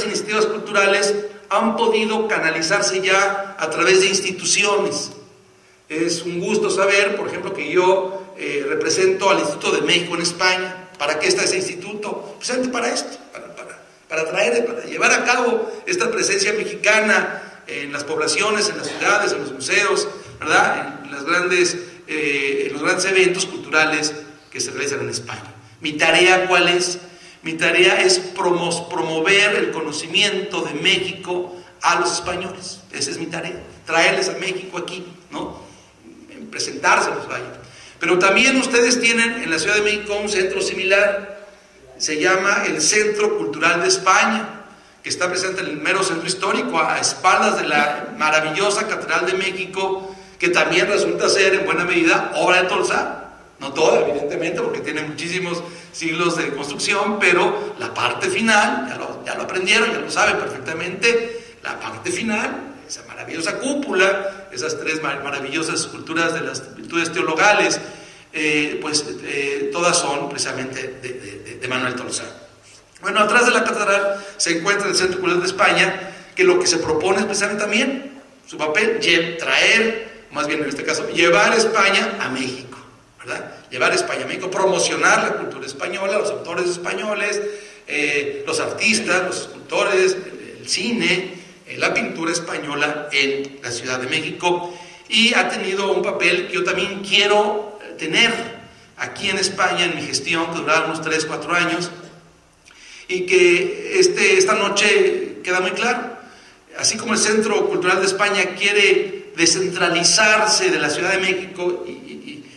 iniciativas culturales han podido canalizarse ya a través de instituciones. Es un gusto saber, por ejemplo, que yo represento al Instituto de México en España. ¿Para qué está ese instituto? Precisamente para esto, para llevar a cabo esta presencia mexicana en las poblaciones, en las ciudades, en los museos, ¿verdad? En los grandes eventos culturales que se realizan en España. ¿Mi tarea cuál es? Mi tarea es promover el conocimiento de México a los españoles. Esa es mi tarea, traerles a México aquí, ¿no? Presentárselos, vaya. Pero también ustedes tienen en la Ciudad de México un centro similar, se llama el Centro Cultural de España, que está presente en el mero centro histórico, a espaldas de la maravillosa Catedral de México, que también resulta ser en buena medida obra de Tolsá. No toda, evidentemente, porque tiene muchísimos siglos de construcción, pero la parte final, ya lo aprendieron, ya lo saben perfectamente, la parte final, esa maravillosa cúpula, esas tres maravillosas esculturas de las virtudes teologales, todas son precisamente de Manuel Tolsá. Bueno, atrás de la catedral se encuentra el Centro Cultural de España, que lo que se propone es precisamente también su papel, más bien en este caso, llevar España a México, ¿verdad? Llevar España a México, promocionar la cultura española, los autores españoles, los artistas, los escultores, el cine, la pintura española en la Ciudad de México, y ha tenido un papel que yo también quiero tener aquí en España en mi gestión, que durará unos 3-4 años, y que esta noche queda muy claro. Así como el Centro Cultural de España quiere descentralizarse de la Ciudad de México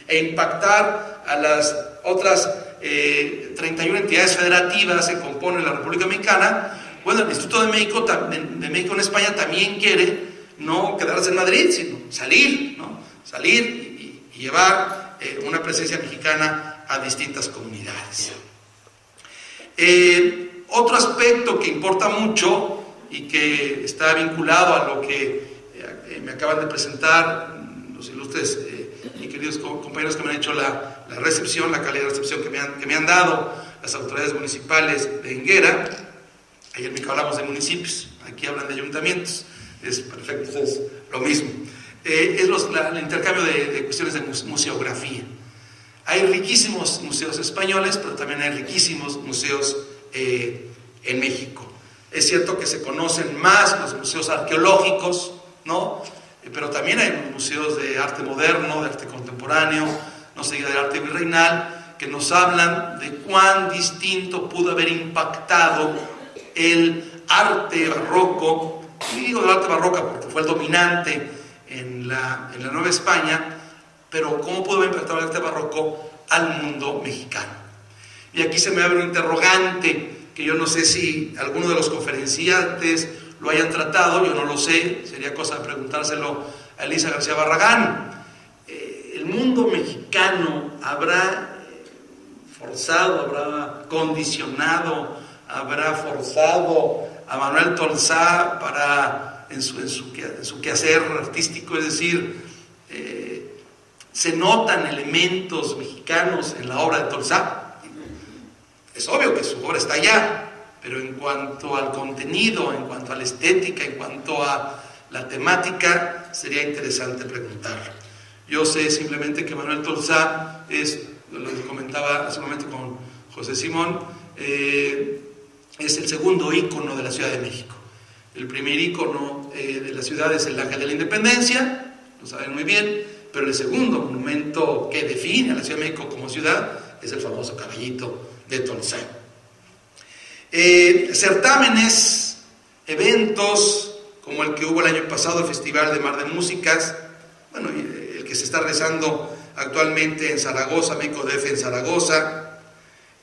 e impactar a las otras 31 entidades federativas que componen la República Mexicana, bueno, el Instituto de México en España también quiere no quedarse en Madrid, sino salir, ¿no? Salir y llevar una presencia mexicana a distintas comunidades. Otro aspecto que importa mucho y que está vinculado a lo que me acaban de presentar los ilustres y queridos compañeros que me han hecho la recepción, la calidad de recepción que me han dado las autoridades municipales de Higuera. Ayer me hablamos de municipios, aquí hablan de ayuntamientos, es perfecto, es lo mismo. Es el intercambio de cuestiones de museografía. Hay riquísimos museos españoles, pero también hay riquísimos museos en México. Es cierto que se conocen más los museos arqueológicos, ¿no? Pero también hay museos de arte moderno, de arte contemporáneo, no se diga de arte virreinal, que nos hablan de cuán distinto pudo haber impactado el arte barroco. Y digo del arte barroco porque fue el dominante en la Nueva España, pero cómo pudo haber impactado el arte barroco al mundo mexicano. Y aquí se me abre un interrogante que yo no sé si alguno de los conferenciantes lo hayan tratado, yo no lo sé, sería cosa de preguntárselo a Elisa García Barragán. ¿El mundo mexicano habrá forzado, habrá condicionado, habrá forzado a Manuel Tolsá para en su quehacer artístico? Es decir, ¿se notan elementos mexicanos en la obra de Tolsá? Es obvio que su obra está allá, pero en cuanto al contenido, en cuanto a la estética, en cuanto a la temática, sería interesante preguntar. Yo sé simplemente que Manuel Tolsá lo que comentaba hace un momento con José Simón, es el segundo ícono de la Ciudad de México. El primer ícono de la ciudad es el Ángel de la Independencia, lo saben muy bien, pero el segundo monumento que define a la Ciudad de México como ciudad es el famoso caballito de Tolsá. Certámenes, eventos como el que hubo el año pasado, el Festival de Mar de Músicas, bueno, el que se está realizando actualmente en Zaragoza, México DF en Zaragoza,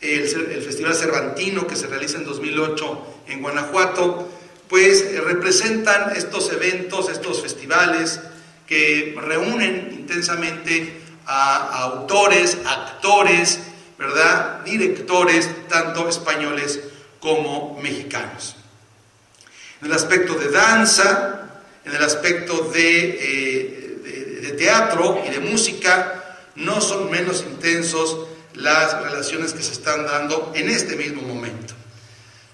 el Festival Cervantino que se realiza en 2008 en Guanajuato, pues representan estos eventos, estos festivales que reúnen intensamente a autores, actores, ¿verdad?, directores, tanto españoles como mexicanos. En el aspecto de danza, en el aspecto de teatro y de música, no son menos intensos las relaciones que se están dando en este mismo momento.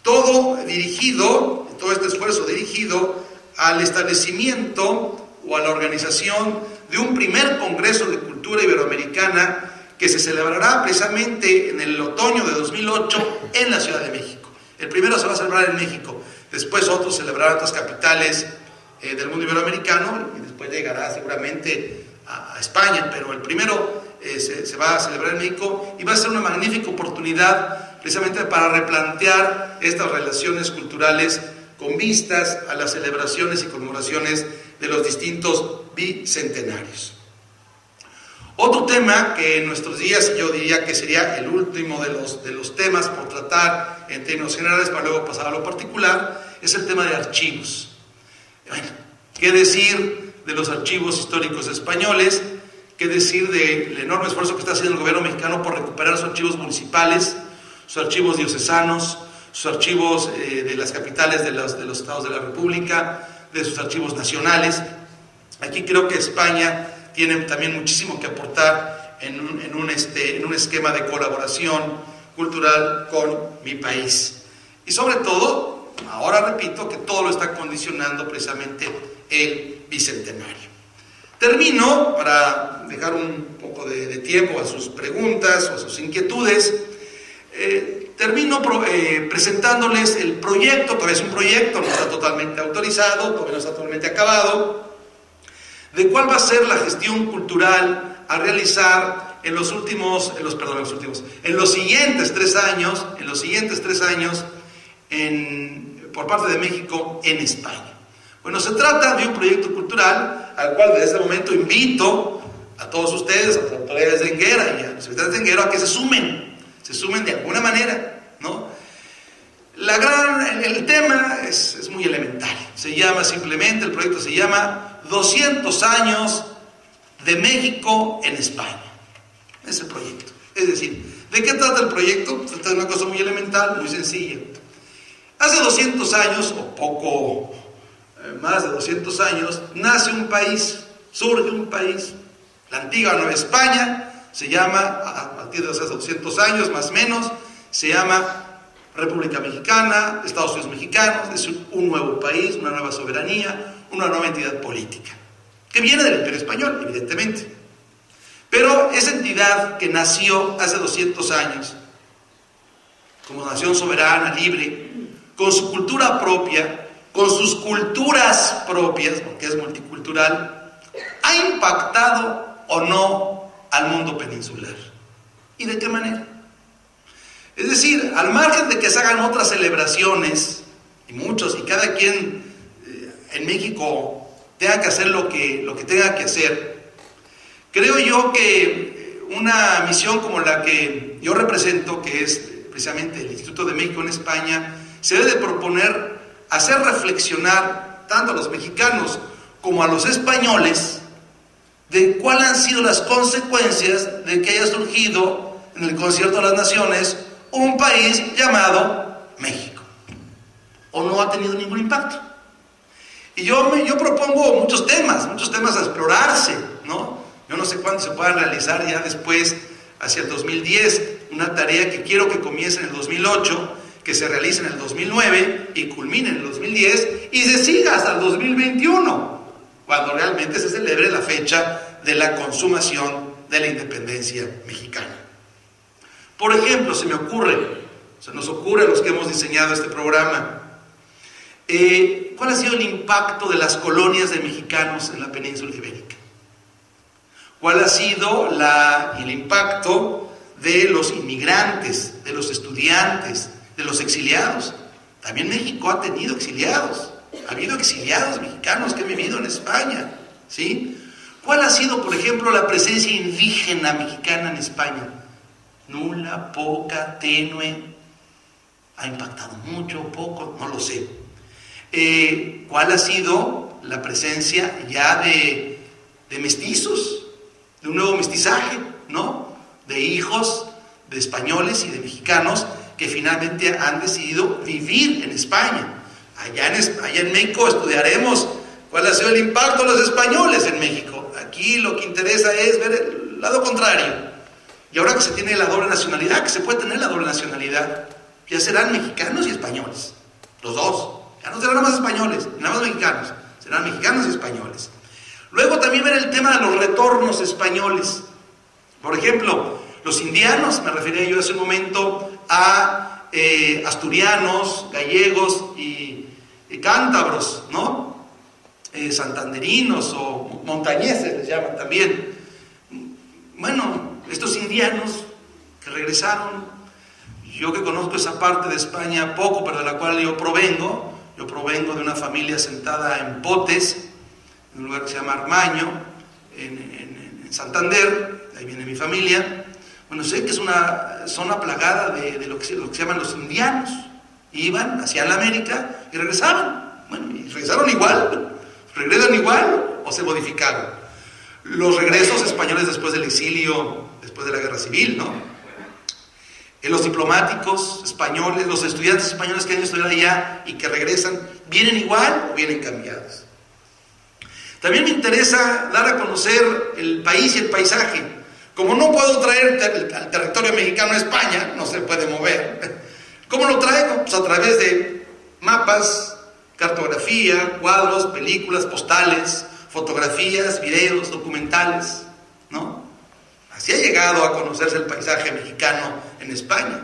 Todo este esfuerzo dirigido al establecimiento o a la organización de un primer Congreso de Cultura Iberoamericana que se celebrará precisamente en el otoño de 2008 en la Ciudad de México. El primero se va a celebrar en México, después otros celebrarán en otras capitales del mundo iberoamericano y después llegará seguramente a España, pero el primero se va a celebrar en México y va a ser una magnífica oportunidad precisamente para replantear estas relaciones culturales con vistas a las celebraciones y conmemoraciones de los distintos bicentenarios. Otro tema que en nuestros días yo diría que sería el último de los temas por tratar en términos generales para luego pasar a lo particular es el tema de archivos. Bueno, ¿qué decir de los archivos históricos españoles? ¿Qué decir del enorme esfuerzo que está haciendo el gobierno mexicano por recuperar sus archivos municipales, sus archivos diocesanos, sus archivos de las capitales de los estados de la República, de sus archivos nacionales? Aquí creo que España tiene también muchísimo que aportar en un esquema de colaboración cultural con mi país. Y sobre todo, ahora repito, que todo lo está condicionando precisamente el bicentenario. Termino, para dejar un poco de tiempo a sus preguntas o a sus inquietudes, termino presentándoles el proyecto. Todavía es un proyecto, no está totalmente autorizado, todavía no está totalmente acabado, de cuál va a ser la gestión cultural a realizar en los siguientes 3 años, por parte de México en España. Bueno, se trata de un proyecto cultural al cual desde este momento invito a todos ustedes, a las autoridades de Enguera y a los habitantes de Enguera a que se sumen de alguna manera, ¿no? El tema es muy elemental. El proyecto se llama 200 años de México en España. Es el proyecto. Es decir, ¿de qué trata el proyecto? Se trata de una cosa muy elemental, muy sencilla. Hace 200 años, o poco más de 200 años, nace un país, surge un país. La antigua Nueva España se llama, a partir de hace 200 años más o menos, se llama República Mexicana, Estados Unidos Mexicanos. Es un nuevo país, una nueva soberanía, una nueva entidad política, que viene del Imperio Español, evidentemente. Pero esa entidad que nació hace 200 años, como nación soberana, libre, con su cultura propia, con sus culturas propias, porque es multicultural, ¿ha impactado o no al mundo peninsular? ¿Y de qué manera? Es decir, al margen de que se hagan otras celebraciones, y cada quien en México tenga que hacer lo que tenga que hacer, creo yo que una misión como la que yo represento, que es precisamente el Instituto de México en España, se debe de proponer hacer reflexionar tanto a los mexicanos como a los españoles de cuáles han sido las consecuencias de que haya surgido en el concierto de las naciones un país llamado México, o no ha tenido ningún impacto. Y yo propongo muchos temas a explorarse, ¿no? Yo no sé cuándo se puedan realizar ya después, hacia el 2010, una tarea que quiero que comience en el 2008, que se realice en el 2009 y culmine en el 2010 y se siga hasta el 2021, cuando realmente se celebre la fecha de la consumación de la independencia mexicana. Por ejemplo, se nos ocurre a los que hemos diseñado este programa, ¿cuál ha sido el impacto de las colonias de mexicanos en la península ibérica? ¿Cuál ha sido el impacto de los inmigrantes, de los estudiantes, de los exiliados? También México ha tenido exiliados. Ha habido exiliados mexicanos que han vivido en España, ¿sí? ¿Cuál ha sido, por ejemplo, la presencia indígena mexicana en España? Nula, poca, tenue. ¿Ha impactado mucho, poco? No lo sé. ¿Cuál ha sido la presencia ya de mestizos? De un nuevo mestizaje, ¿no? De hijos de españoles y de mexicanos que finalmente han decidido vivir en España. Allá en México estudiaremos cuál ha sido el impacto de los españoles en México. Aquí lo que interesa es ver el lado contrario. Y ahora que se tiene la doble nacionalidad, que se puede tener la doble nacionalidad, ya serán mexicanos y españoles, los dos. Ya no serán nada más españoles, nada más mexicanos, serán mexicanos y españoles. Luego también ver el tema de los retornos españoles. Por ejemplo, los indianos, me refería yo hace un momento a asturianos, gallegos y cántabros, ¿no? Santanderinos o montañeses les llaman también. Bueno, estos indianos que regresaron. Yo que conozco esa parte de España poco, pero de la cual yo provengo de una familia asentada en Potes, en un lugar que se llama Armaño, en Santander, de ahí viene mi familia. Bueno, sé que es una zona plagada de lo que se llaman los indianos. Iban, hacían la América y regresaban. Bueno, y regresaron igual, regresan igual o se modificaron. Los regresos españoles después del exilio, después de la guerra civil, ¿no? Los diplomáticos españoles, los estudiantes españoles que han estudiado allá y que regresan, ¿vienen igual o vienen cambiados? También me interesa dar a conocer el país y el paisaje. Como no puedo traer al territorio mexicano a España, no se puede mover. ¿Cómo lo traigo? Pues a través de mapas, cartografía, cuadros, películas, postales, fotografías, videos, documentales, ¿no? Así ha llegado a conocerse el paisaje mexicano en España.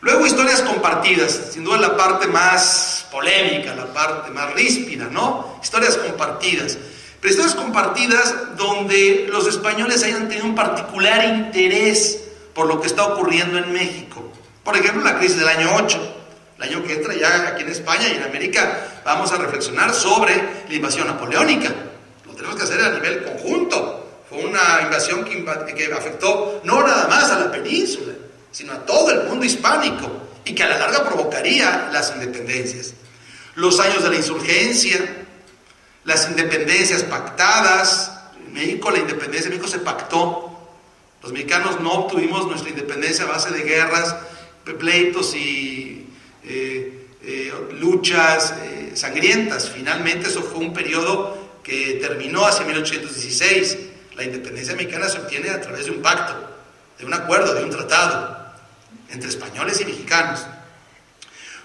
Luego, historias compartidas, sin duda la parte más polémica, la parte más ríspida, ¿no? Historias compartidas. Pero historias compartidas donde los españoles hayan tenido un particular interés por lo que está ocurriendo en México. Por ejemplo, la crisis del año 8. El año que entra ya aquí en España y en América vamos a reflexionar sobre la invasión napoleónica. Lo tenemos que hacer a nivel conjunto. Fue una invasión que afectó no nada más a la península, sino a todo el mundo hispánico y que a la larga provocaría las independencias. Los años de la insurgencia, las independencias pactadas. En México, la independencia de México se pactó. Los mexicanos no obtuvimos nuestra independencia a base de guerras, pleitos y luchas sangrientas. Finalmente eso fue un periodo que terminó hacia 1816. La independencia mexicana se obtiene a través de un pacto, de un acuerdo, de un tratado entre españoles y mexicanos.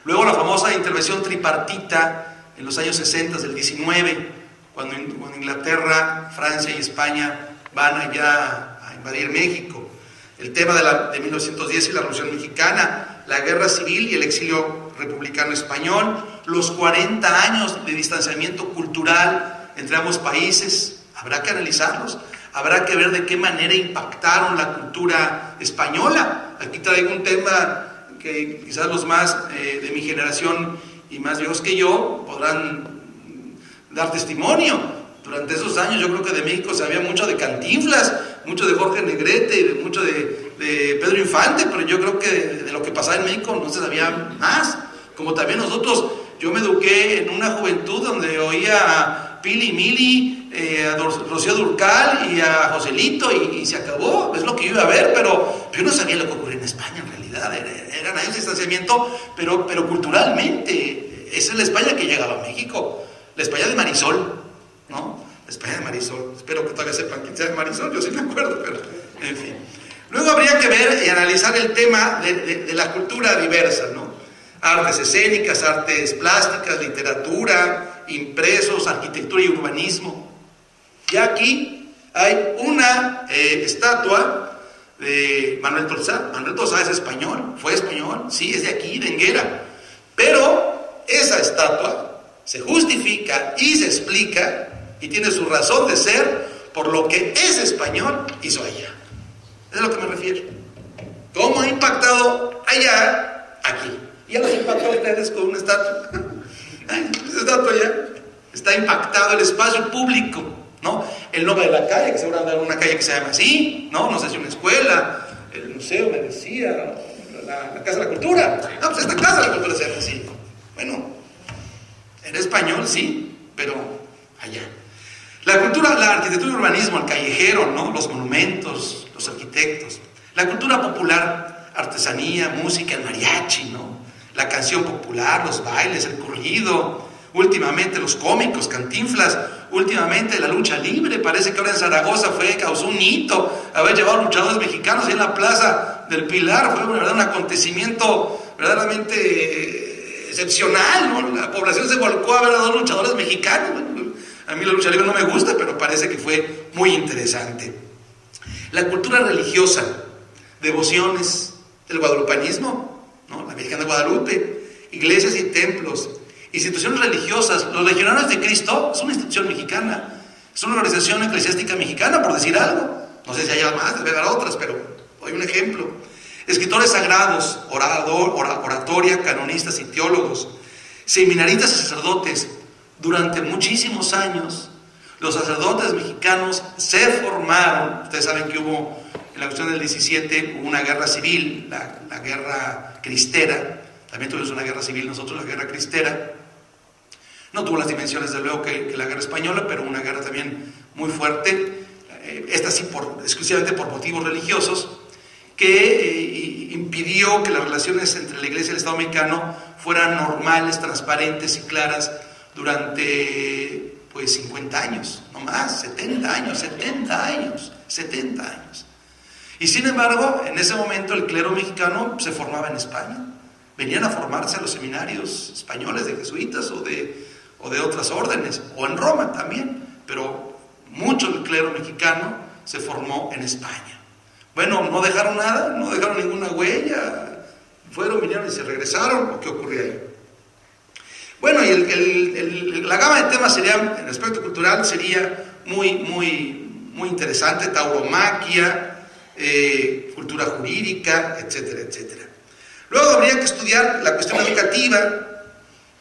Luego la famosa intervención tripartita en los años 60 del 19, cuando Inglaterra, Francia y España van allá a invadir México. El tema de 1910 y la Revolución Mexicana, la Guerra Civil y el exilio republicano español, los 40 años de distanciamiento cultural entre ambos países. Habrá que analizarlos, habrá que ver de qué manera impactaron la cultura española. Aquí traigo un tema que quizás los más de mi generación y más viejos que yo podrán dar testimonio. Durante esos años yo creo que de México se sabía mucho de Cantinflas, mucho de Jorge Negrete y mucho de Pedro Infante, pero yo creo que de lo que pasaba en México no se sabía más. Como también nosotros, yo me eduqué en una juventud donde oía a Pili Mili, a Rocío Dúrcal y a Joselito y se acabó. Es lo que yo iba a ver, pero yo no sabía lo que ocurría en España en realidad. Eran años de distanciamiento, pero culturalmente. Esa es la España que llegaba a México, la España de Marisol, ¿no? La España de Marisol. Espero que todavía sepan quién sea de Marisol, yo sí me acuerdo, pero en fin. Luego habría que ver y analizar el tema de la cultura diversa, ¿no? Artes escénicas, artes plásticas, literatura, impresos, arquitectura y urbanismo. Ya aquí hay una estatua de Manuel Tolsá. Manuel Tolsá es español, fue español, sí, es de aquí, de Enguera. Pero esa estatua se justifica y se explica y tiene su razón de ser por lo que ese español hizo allá. Es a lo que me refiero. ¿Cómo ha impactado allá, aquí? Ya los impactó a ustedes con una estatua. Esa estatua ya está impactado el espacio público, ¿no? El nombre de la calle, que seguramente hay una calle que se llama así, ¿no? No sé si una escuela, el museo me decía, la Casa de la Cultura. No, pues esta Casa de la Cultura se llama así. Bueno, en español sí, pero allá. La cultura, la arquitectura y urbanismo, el callejero, ¿no? Los monumentos, los arquitectos. La cultura popular, artesanía, música, el mariachi, ¿no? La canción popular, los bailes, el corrido, últimamente los cómicos, Cantinflas, últimamente la lucha libre. Parece que ahora en Zaragoza causó un hito haber llevado luchadores mexicanos ahí en la Plaza del Pilar. Fue un acontecimiento verdaderamente excepcional, ¿no? La población se volcó a ver a dos luchadores mexicanos. Bueno, a mí la lucha libre no me gusta, pero parece que fue muy interesante. La cultura religiosa, devociones, el guadalupanismo, ¿no? La Virgen de Guadalupe, iglesias y templos, instituciones religiosas. Los Legionarios de Cristo es una institución mexicana, es una organización eclesiástica mexicana, por decir algo. No sé si haya más, debe haber otras, pero doy un ejemplo. Escritores sagrados, oratoria, canonistas y teólogos, seminaristas y sacerdotes. Durante muchísimos años, los sacerdotes mexicanos se formaron. Ustedes saben que hubo, en la cuestión del 17, hubo una guerra civil, la guerra cristera. También tuvimos una guerra civil nosotros, la guerra cristera. No tuvo las dimensiones, de luego, que la guerra española, pero una guerra también muy fuerte. Esta sí exclusivamente por motivos religiosos, que impidió que las relaciones entre la Iglesia y el Estado mexicano fueran normales, transparentes y claras durante, pues, 50 años, no más, 70 años. Y sin embargo, en ese momento el clero mexicano se formaba en España. Venían a formarse a los seminarios españoles de jesuitas o de otras órdenes, o en Roma también, pero mucho del clero mexicano se formó en España. Bueno, no dejaron nada, no dejaron ninguna huella, vinieron y se regresaron, ¿o qué ocurrió ahí? Bueno, y la gama de temas sería, en el aspecto cultural, sería muy interesante: tauromaquia, cultura jurídica, etcétera, etcétera. Luego habría que estudiar la cuestión educativa,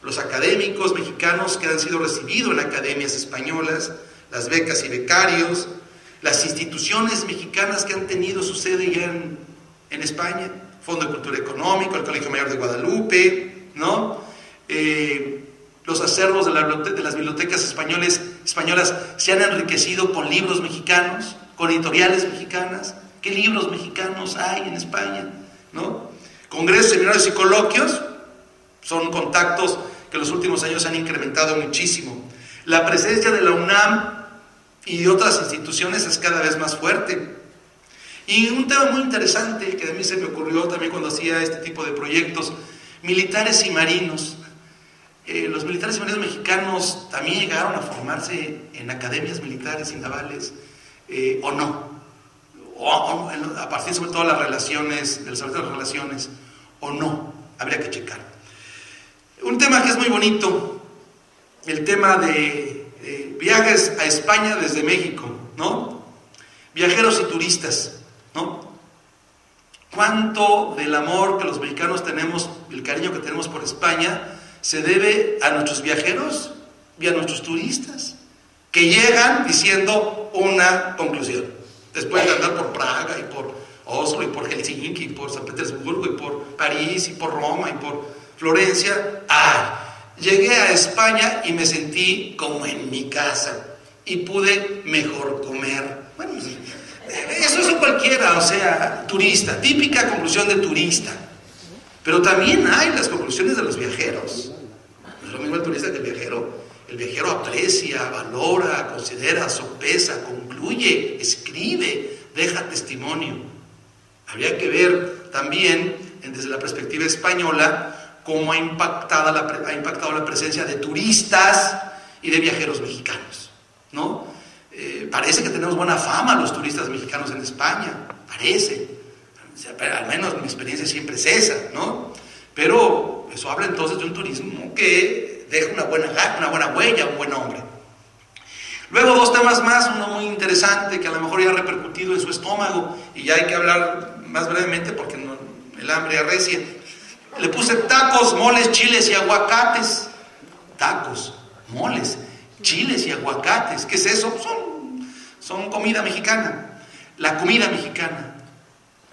los académicos mexicanos que han sido recibidos en academias españolas, las becas y becarios, las instituciones mexicanas que han tenido su sede ya en España, Fondo de Cultura Económica, el Colegio Mayor de Guadalupe, ¿no? Los acervos de las bibliotecas españolas se han enriquecido con libros mexicanos, con editoriales mexicanas. ¿Qué libros mexicanos hay en España? ¿No? Congresos, seminarios y coloquios son contactos que en los últimos años han incrementado muchísimo. La presencia de la UNAM y otras instituciones es cada vez más fuerte. Y un tema muy interesante que a mí se me ocurrió también cuando hacía este tipo de proyectos: militares y marinos. Los militares y marinos mexicanos también llegaron a formarse en academias militares y navales, o no, o a partir sobre todo de las relaciones, del desarrollo de las relaciones, o no, habría que checar. Un tema que es muy bonito, el tema de viajes a España desde México, ¿no? Viajeros y turistas, ¿no? ¿Cuánto del amor que los mexicanos tenemos, el cariño que tenemos por España, se debe a nuestros viajeros y a nuestros turistas, que llegan diciendo una conclusión, después de andar por Praga y por Oslo y por Helsinki y por San Petersburgo y por París y por Roma y por Florencia? Llegué a España y me sentí como en mi casa y pude mejor comer. Bueno, eso es cualquiera, o sea, turista, típica conclusión de turista. Pero también hay las conclusiones de los viajeros. No es lo mismo el turista que el viajero. El viajero aprecia, valora, considera, sopesa, concluye, escribe, deja testimonio. Habría que ver también, desde la perspectiva española, cómo ha impactado la presencia de turistas y de viajeros mexicanos, ¿no? Parece que tenemos buena fama los turistas mexicanos en España, parece. Al menos mi experiencia siempre es esa, ¿no? Pero eso habla entonces de un turismo que deja una buena huella, un buen nombre. Luego, dos temas más, uno muy interesante que a lo mejor ya ha repercutido en su estómago y ya hay que hablar más brevemente porque el hambre arrecia. Le puse tacos, moles, chiles y aguacates. Tacos, moles, chiles y aguacates. ¿Qué es eso? Son comida mexicana. La comida mexicana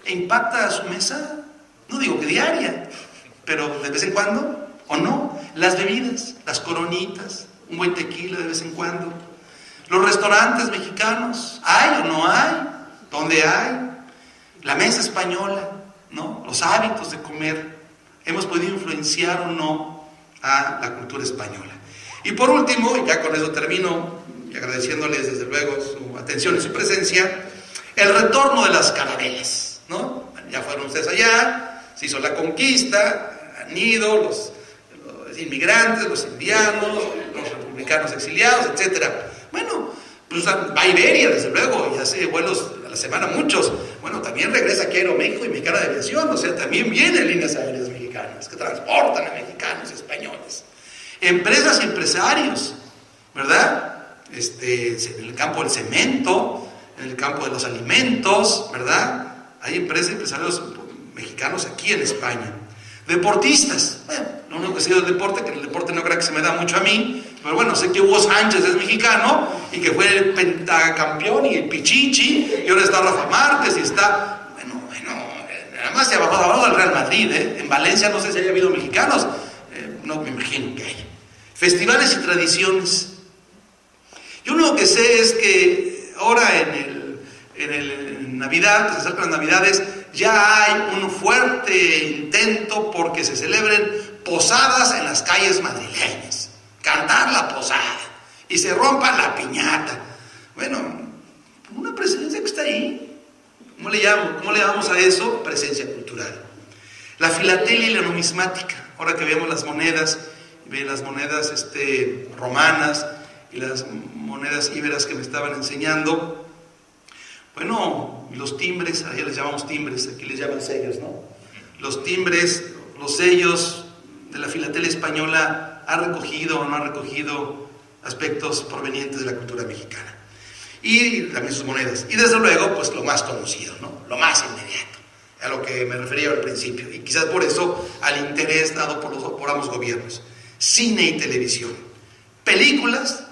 impacta a su mesa, no digo que diaria, pero de vez en cuando, o no. Las bebidas, las coronitas, un buen tequila de vez en cuando. Los restaurantes mexicanos, ¿hay o no hay? ¿Dónde hay? La mesa española, ¿no? Los hábitos de comer. ¿Hemos podido influenciar o no a la cultura española? Y por último, y ya con eso termino, y agradeciéndoles desde luego su atención y su presencia, el retorno de las carabelas, ¿no? Ya fueron ustedes allá, se hizo la conquista, han ido los inmigrantes, los indianos, los republicanos exiliados, etcétera. Bueno, pues va a Iberia, desde luego, y hace vuelos a la semana muchos. Bueno, también regresa aquí a Aeroméxico y Mexicana de Aviación, o sea, también vienen líneas aéreas mexicanas que transportan a mexicanos y españoles. Empresas y empresarios, ¿verdad? En el campo del cemento, en el campo de los alimentos, ¿verdad? Hay empresarios mexicanos aquí en España. Deportistas, bueno, lo único que sé del deporte, que el deporte no creo que se me da mucho a mí, pero bueno, sé que Hugo Sánchez es mexicano y que fue el pentacampeón y el pichichi, y ahora está Rafa Márquez y está, bueno, nada más se ha bajado al Real Madrid, en Valencia no sé si haya habido mexicanos, no me imagino que haya. Festivales y tradiciones. Yo lo único que sé es que ahora en Navidad, que se acercan las Navidades, ya hay un fuerte intento porque se celebren posadas en las calles madrileñas, cantar la posada y se rompa la piñata. Bueno, una presencia que está ahí. ¿Cómo le llamamos a eso? Presencia cultural. La filatelia y la numismática. Ahora que vemos las monedas romanas y las monedas íberas que me estaban enseñando, bueno, los timbres, allá les llamamos timbres, aquí les llaman sellos, ¿no? Los timbres, los sellos de la filatelia española han recogido o no han recogido aspectos provenientes de la cultura mexicana. Y también sus monedas. Y desde luego, pues lo más conocido, ¿no? Lo más inmediato, a lo que me refería al principio. Y quizás por eso al interés dado por ambos gobiernos. Cine y televisión. Películas,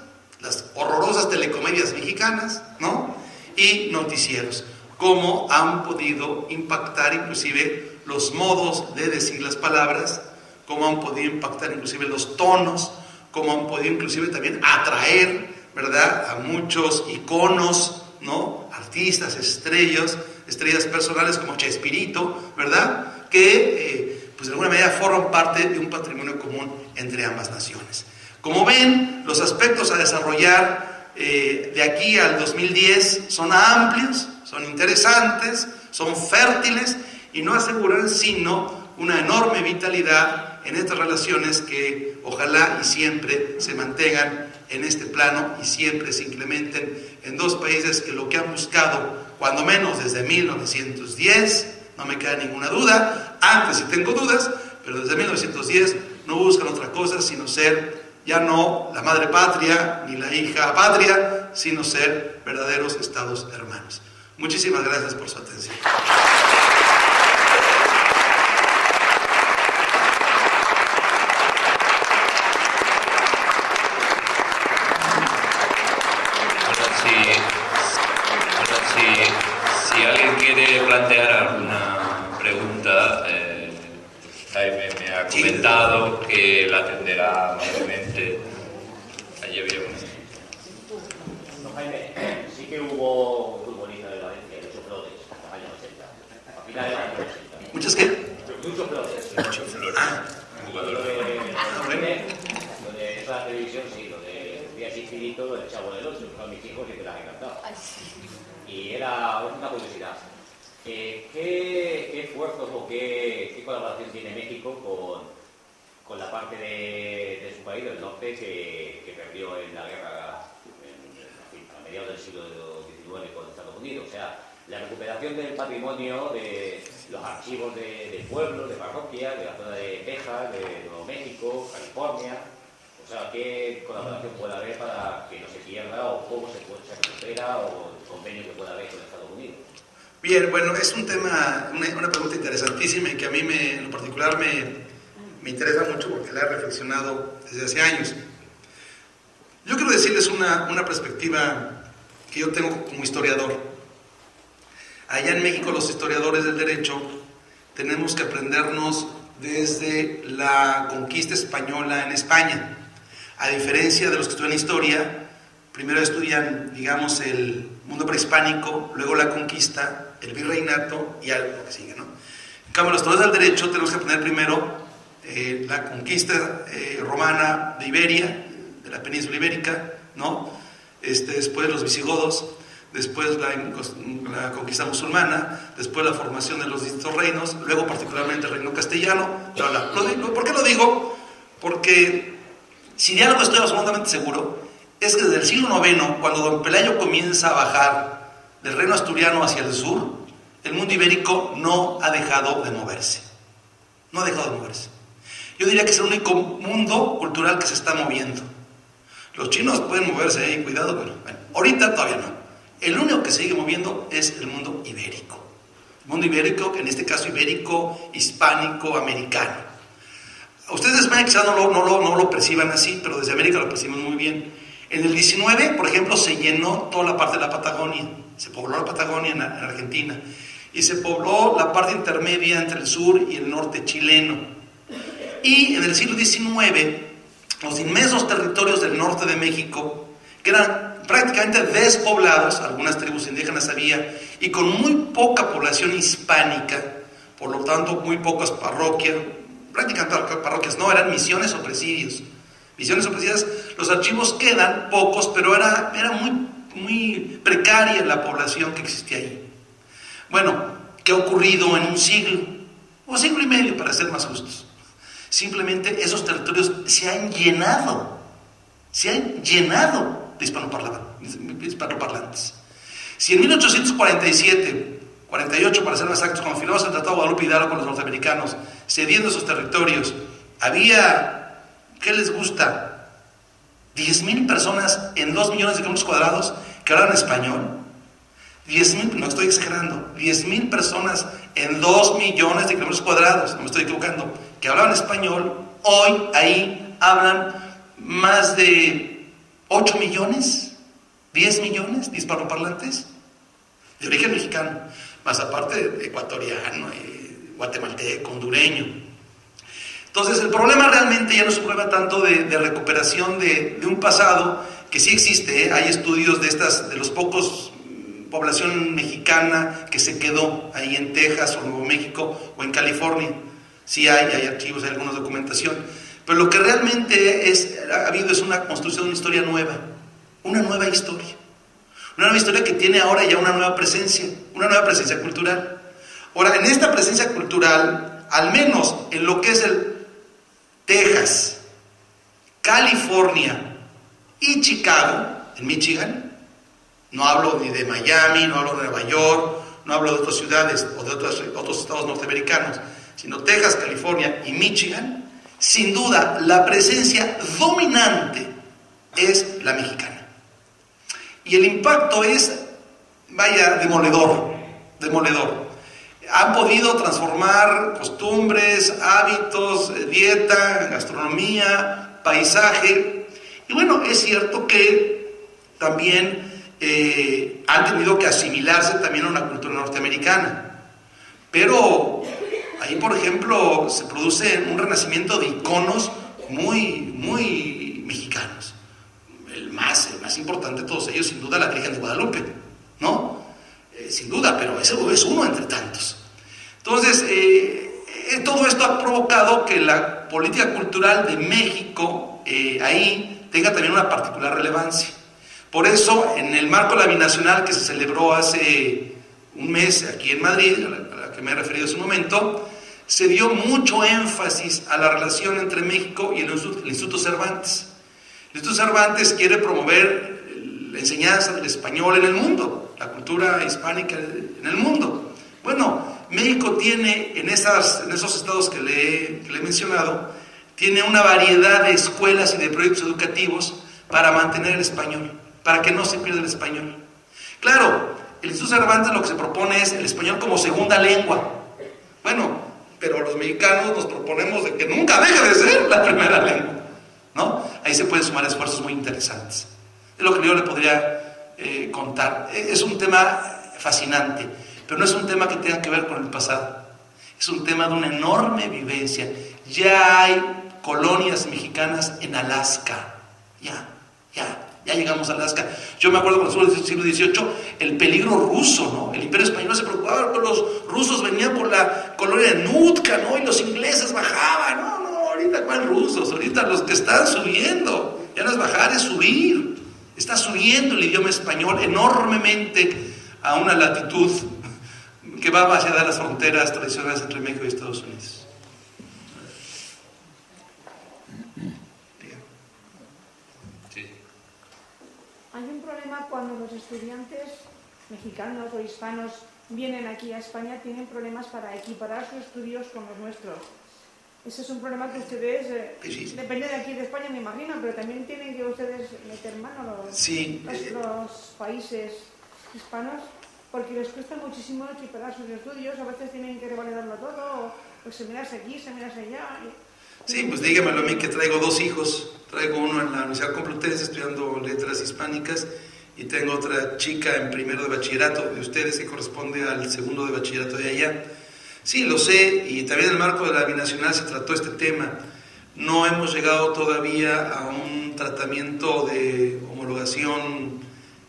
las horrorosas telecomedias mexicanas, ¿no? Y noticieros, cómo han podido impactar inclusive los modos de decir las palabras, cómo han podido impactar inclusive los tonos, cómo han podido inclusive también atraer, ¿verdad?, a muchos iconos, ¿no?, artistas, estrellas personales como Chespirito, ¿verdad?, que pues de alguna manera forman parte de un patrimonio común entre ambas naciones. Como ven, los aspectos a desarrollar de aquí al 2010 son amplios, son interesantes, son fértiles y no aseguran sino una enorme vitalidad en estas relaciones que ojalá y siempre se mantengan en este plano y siempre se incrementen en dos países que lo que han buscado, cuando menos desde 1910, no me queda ninguna duda, antes sí tengo dudas, pero desde 1910 no buscan otra cosa sino ser ya no la madre patria ni la hija patria, sino ser verdaderos estados hermanos. Muchísimas gracias por su atención. Si alguien quiere plantear alguna pregunta, Jaime me ha comentado que la atenderá amablemente. Allí había una. No, Jaime, sí que hubo un futbolista de Valencia, muchos flores, en los años 80. A finales de los años 80. ¿Muchos qué? Muchos flores. Muchos flores. Donde esa televisión, sí, donde fui así finito, donde el Chavo del Ocho, con mis hijos y me las he encantado. Y era una curiosidad. ¿Qué esfuerzos o qué colaboración tiene México con la parte de su país, del norte, que perdió en la guerra a mediados del siglo XIX con Estados Unidos? O sea, la recuperación del patrimonio, de los archivos de pueblos, de parroquias, de la zona de Texas, de Nuevo México, California. O sea, ¿qué colaboración puede haber para que no se pierda o cómo se recupera o el convenio que pueda haber con Estados Unidos? Bien, bueno, es un tema, una pregunta interesantísima y que a mí en lo particular me interesa mucho porque la he reflexionado desde hace años. Yo quiero decirles una perspectiva que yo tengo como historiador. Allá en México los historiadores del derecho tenemos que aprendernos desde la conquista española en España. A diferencia de los que estudian historia, primero estudian, digamos, el mundo prehispánico, luego la conquista, el virreinato y algo que sigue, ¿no? En cambio, los historiadores del derecho tenemos que aprender primero la conquista romana de Iberia, de la península ibérica, ¿no? Después los visigodos, después la conquista musulmana, después la formación de los distintos reinos, luego particularmente el reino castellano. ¿Por qué lo digo? Porque si de algo estoy absolutamente seguro, es que desde el siglo IX, cuando don Pelayo comienza a bajar del reino asturiano hacia el sur, el mundo ibérico no ha dejado de moverse. No ha dejado de moverse. Yo diría que es el único mundo cultural que se está moviendo. Los chinos pueden moverse, cuidado, pero bueno, ahorita todavía no. El único que se sigue moviendo es el mundo ibérico. El mundo ibérico, en este caso ibérico, hispánico, americano. Ustedes de España quizás no lo perciban así, pero desde América lo perciben muy bien. En el 19, por ejemplo, se llenó toda la parte de la Patagonia. Se pobló la Patagonia en Argentina. Y se pobló la parte intermedia entre el sur y el norte chileno. Y en el siglo XIX, los inmensos territorios del norte de México, que eran prácticamente despoblados, algunas tribus indígenas había, y con muy poca población hispánica, por lo tanto muy pocas parroquias, prácticamente parroquias, no, eran misiones o presidios. Misiones o presidios, los archivos quedan pocos, pero era muy precaria la población que existía ahí. Bueno, ¿qué ha ocurrido en un siglo? O siglo y medio, para ser más justos. Simplemente esos territorios se han llenado de hispanoparlantes. Si en 1847, 48 para ser más exactos, cuando firmamos el Tratado de Guadalupe Hidalgo con los norteamericanos, cediendo esos territorios, había, ¿qué les gusta? 10,000 personas en 2 millones de kilómetros cuadrados que hablaban español. 10,000, no estoy exagerando, 10,000 personas en 2 millones de kilómetros cuadrados, no me estoy equivocando, que hablaban español. Hoy ahí hablan más de 8 millones, 10 millones de hispanoparlantes de origen mexicano, más aparte ecuatoriano, guatemalteco, hondureño. Entonces el problema realmente ya no es un problema tanto de recuperación de un pasado que sí existe, hay estudios de los pocos población mexicana que se quedó ahí en Texas o Nuevo México o en California. Sí hay archivos, hay alguna documentación, pero lo que realmente ha habido es una construcción de una historia nueva, una nueva historia que tiene ahora ya una nueva presencia cultural. Ahora, en esta presencia cultural, al menos en lo que es el Texas, California y Chicago, en Michigan, no hablo ni de Miami, no hablo de Nueva York, no hablo de otras ciudades o de otros estados norteamericanos, sino Texas, California y Michigan, sin duda la presencia dominante es la mexicana. Y el impacto es, demoledor. Han podido transformar costumbres, hábitos, dieta, gastronomía, paisaje. Y bueno, es cierto que también han tenido que asimilarse también a una cultura norteamericana. Pero ahí, por ejemplo, se produce un renacimiento de iconos muy mexicanos. El más importante de todos ellos, sin duda, la Virgen de Guadalupe, ¿no? Sin duda, pero ese es uno entre tantos. Entonces, todo esto ha provocado que la política cultural de México ahí tenga también una particular relevancia. Por eso, en el marco de la binacional que se celebró hace un mes aquí en Madrid, a la que me he referido hace un momento, se dio mucho énfasis a la relación entre México y el Instituto Cervantes. El Instituto Cervantes quiere promover la enseñanza del español en el mundo, la cultura hispánica en el mundo. Bueno, México tiene en esos estados que le he mencionado, tiene una variedad de escuelas y de proyectos educativos para mantener el español, para que no se pierda el español. Claro, el Instituto Cervantes lo que se propone es el español como segunda lengua. Bueno, pero los mexicanos nos proponemos de que nunca deje de ser la primera lengua, ¿no? Ahí se pueden sumar esfuerzos muy interesantes. Es lo que yo le podría contar. Es un tema fascinante, pero no es un tema que tenga que ver con el pasado. Es un tema de una enorme vivencia. Ya hay colonias mexicanas en Alaska. Ya llegamos a Alaska. Yo me acuerdo cuando estuvo en el siglo XVIII, el peligro ruso, ¿no? El Imperio Español se preocupaba, pero los rusos venían por la colonia de Nootka, ¿no? Y los ingleses bajaban. No, ahorita ¿cuál rusos? Ahorita los que están subiendo. Ya no es bajar, es subir. Está subiendo el idioma español enormemente a una latitud que va más allá de las fronteras tradicionales entre México y Estados Unidos. Hay un problema cuando los estudiantes mexicanos o hispanos vienen aquí a España, tienen problemas para equiparar sus estudios con los nuestros. Ese es un problema que ustedes, depende de aquí de España me imagino, pero también tienen que ustedes meter mano los países hispanos, porque les cuesta muchísimo equiparar sus estudios, a veces tienen que revalidarlo todo, o seminarse aquí, seminarse allá. Sí, pues dígamelo a mí que traigo 2 hijos, traigo uno en la Universidad Complutense estudiando letras hispánicas y tengo otra chica en primero de bachillerato de ustedes que corresponde al segundo de bachillerato de allá. Sí, lo sé, y también en el marco de la binacional se trató este tema. No hemos llegado todavía a un tratamiento de homologación,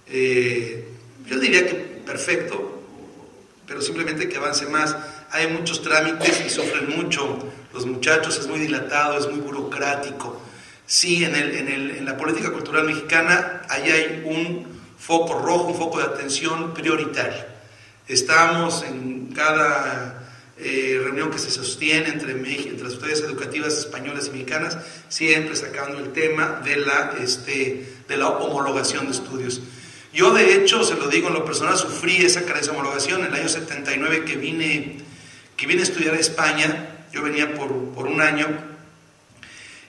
yo diría que perfecto, pero simplemente que avance más. Hay muchos trámites y sufren mucho los muchachos, es muy dilatado, es muy burocrático. Sí, en la política cultural mexicana ahí hay un foco rojo, un foco de atención prioritario. Estamos en cada reunión que se sostiene entre las autoridades educativas españolas y mexicanas, siempre sacando el tema de la homologación de estudios. Yo, de hecho, se lo digo en lo personal, sufrí esa carencia de homologación. En el año 79 que vine a estudiar a España, yo venía por un año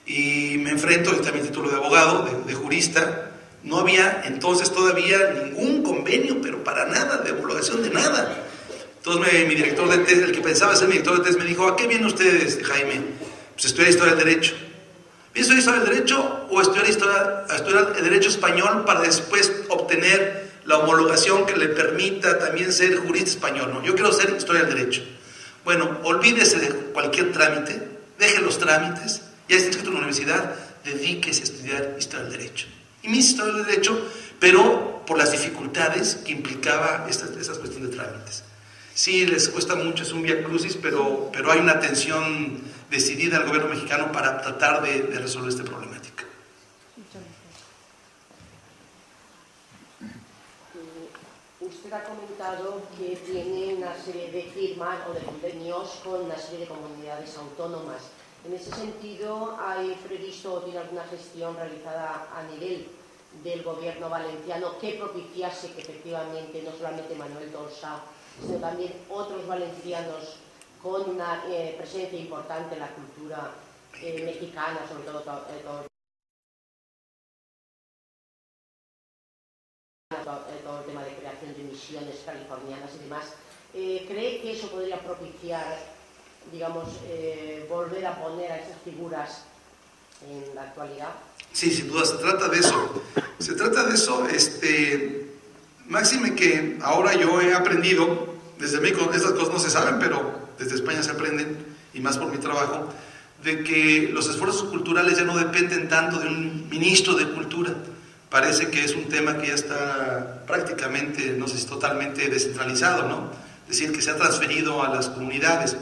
y me enfrento, ahorita mi título de abogado, de jurista. No había entonces todavía ningún convenio, pero para nada, de homologación de nada. Entonces mi director de tesis, el que pensaba ser mi director de tesis, me dijo: ¿a qué vienen ustedes, Jaime? Pues estudiar Historia del Derecho. ¿Vienes a estudiar Historia del Derecho o estudiar el Derecho español para después obtener la homologación que le permita también ser jurista español? No, yo quiero ser Historia del Derecho. Bueno, olvídese de cualquier trámite, deje los trámites, ya está inscrito en la universidad, dedíquese a estudiar Historia del Derecho. Y me hice Historia del Derecho, pero por las dificultades que implicaba esas cuestiones de trámites. Sí, les cuesta mucho, es un vía crucis, pero hay una atención decidida al gobierno mexicano para tratar de resolver esta problemática. Usted ha comentado que tiene una serie de firmas o de convenios con una serie de comunidades autónomas. En ese sentido, ¿hay previsto o tiene alguna gestión realizada a nivel del gobierno valenciano que propiciase que efectivamente no solamente Manuel Dolsa, sino también otros valencianos con una presencia importante en la cultura mexicana, sobre todo todo el tema de creación de misiones californianas y demás, ¿cree que eso podría propiciar, digamos, volver a poner a esas figuras en la actualidad? Sí, sin duda, se trata de eso. Se trata de eso, máxime que ahora yo he aprendido, desde México estas cosas no se saben, pero desde España se aprenden, y más por mi trabajo, de que los esfuerzos culturales ya no dependen tanto de un ministro de cultura. Parece que es un tema que ya está prácticamente, no sé si totalmente descentralizado, ¿no? Es decir, que se ha transferido a las comunidades.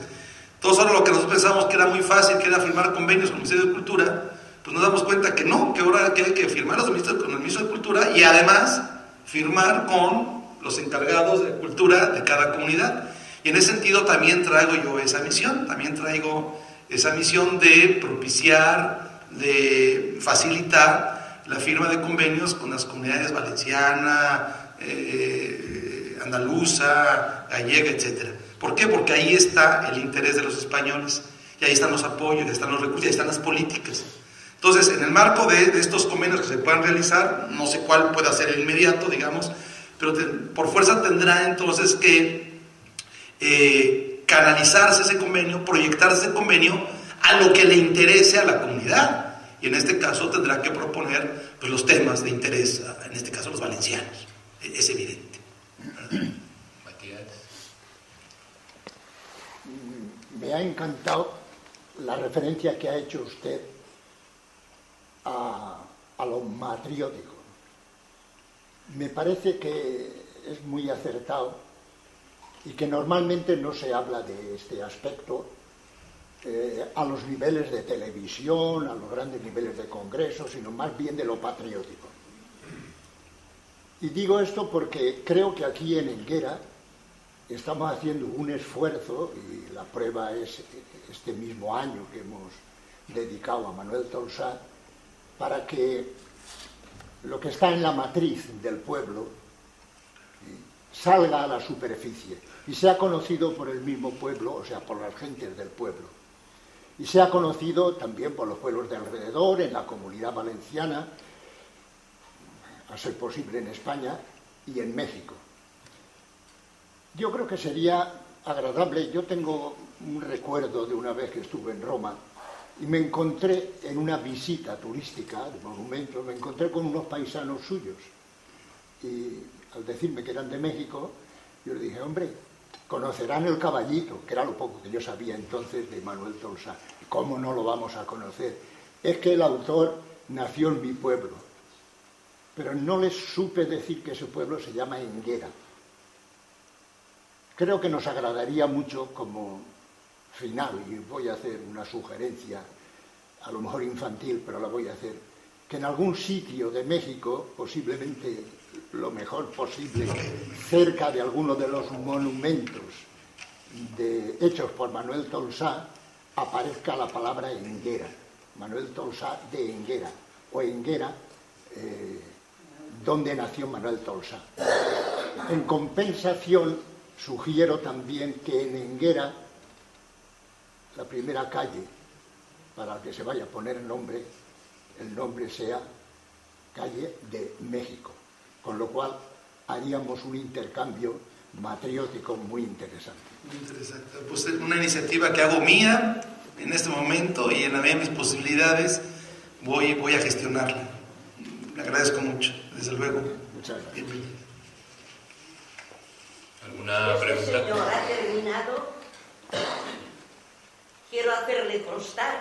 Todos ahora lo que nosotros pensamos que era muy fácil, que era firmar convenios con el Ministerio de Cultura, pues nos damos cuenta que no, que ahora hay que firmar con el Ministro de Cultura y además firmar con los encargados de cultura de cada comunidad. Y en ese sentido también traigo yo esa misión, de propiciar, de facilitar la firma de convenios con las comunidades valenciana, andaluza, gallega, etc. ¿Por qué? Porque ahí está el interés de los españoles, y ahí están los apoyos, ahí están los recursos, ahí están las políticas. Entonces, en el marco de estos convenios que se puedan realizar, no sé cuál pueda ser el inmediato, digamos, pero por fuerza tendrá entonces que canalizarse ese convenio, proyectarse ese convenio a lo que le interese a la comunidad. Y en este caso tendrá que proponer pues, los temas de interés, en este caso los valencianos. Es evidente. Matías. Me ha encantado la referencia que ha hecho usted a lo matriótico. Me parece que es muy acertado y que normalmente no se habla de este aspecto a los niveles de televisión, a los grandes niveles de congresos, sino más bien de lo patriótico. Y digo esto porque creo que aquí en Helguera estamos haciendo un esfuerzo, y la prueba es este mismo año que hemos dedicado a Manuel Tolsá, para que lo que está en la matriz del pueblo salga a la superficie y sea conocido por el mismo pueblo, o sea, por las gentes del pueblo, y sea conocido también por los pueblos de alrededor, en la Comunidad Valenciana, a ser posible en España y en México. Yo creo que sería agradable. Yo tengo un recuerdo de una vez que estuve en Roma y me encontré en una visita turística de monumentos, me encontré con unos paisanos suyos y al decirme que eran de México, yo le dije, hombre, conocerán El Caballito, que era lo poco que yo sabía entonces de Manuel Tolsá. ¿Cómo no lo vamos a conocer? Es que el autor nació en mi pueblo, pero no les supe decir que ese pueblo se llama Enguera. Creo que nos agradaría mucho como final, y voy a hacer una sugerencia, a lo mejor infantil, pero la voy a hacer, que en algún sitio de México, posiblemente lo mejor posible, cerca de alguno de los monumentos hechos por Manuel Tolsá, aparezca la palabra Enguera, Manuel Tolsá de Enguera, o Enguera, donde nació Manuel Tolsá. En compensación, sugiero también que en Enguera, la primera calle para que se vaya a poner el nombre sea calle de México, con lo cual haríamos un intercambio matriótico muy interesante. Muy interesante. Pues es una iniciativa que hago mía en este momento y en la medida de mis posibilidades voy a gestionarla. Le agradezco mucho, desde luego. Muchas gracias. ¿Alguna pregunta? Este señor ha terminado. Quiero hacerle constar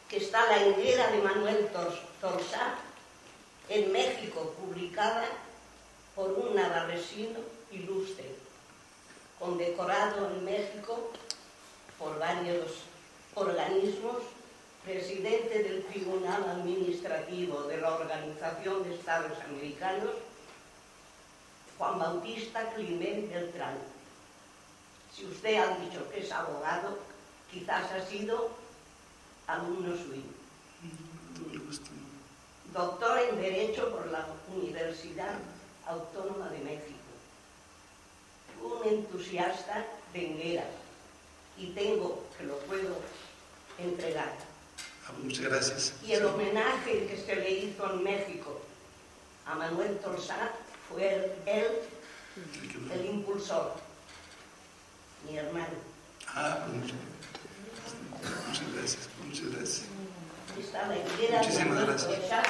que está la Enguera de Manuel Tolsá en México, publicada por un navarresino ilustre, condecorado en México por varios organismos, presidente del Tribunal Administrativo de la Organización de Estados Americanos, Juan Bautista Climent Beltrán. Si usted ha dicho que es abogado, quizás ha sido alumno suyo. Doctor en Derecho por la Universidad Autónoma de México. Un entusiasta de Enguera. Y tengo, que lo puedo entregar. Muchas gracias. Y el homenaje que se le hizo en México a Manuel Tolsá fue él el impulsor, mi hermano. Muchas gracias, muchas gracias. Está la Enguera de Muchísimas Manuel gracias. Tolsá.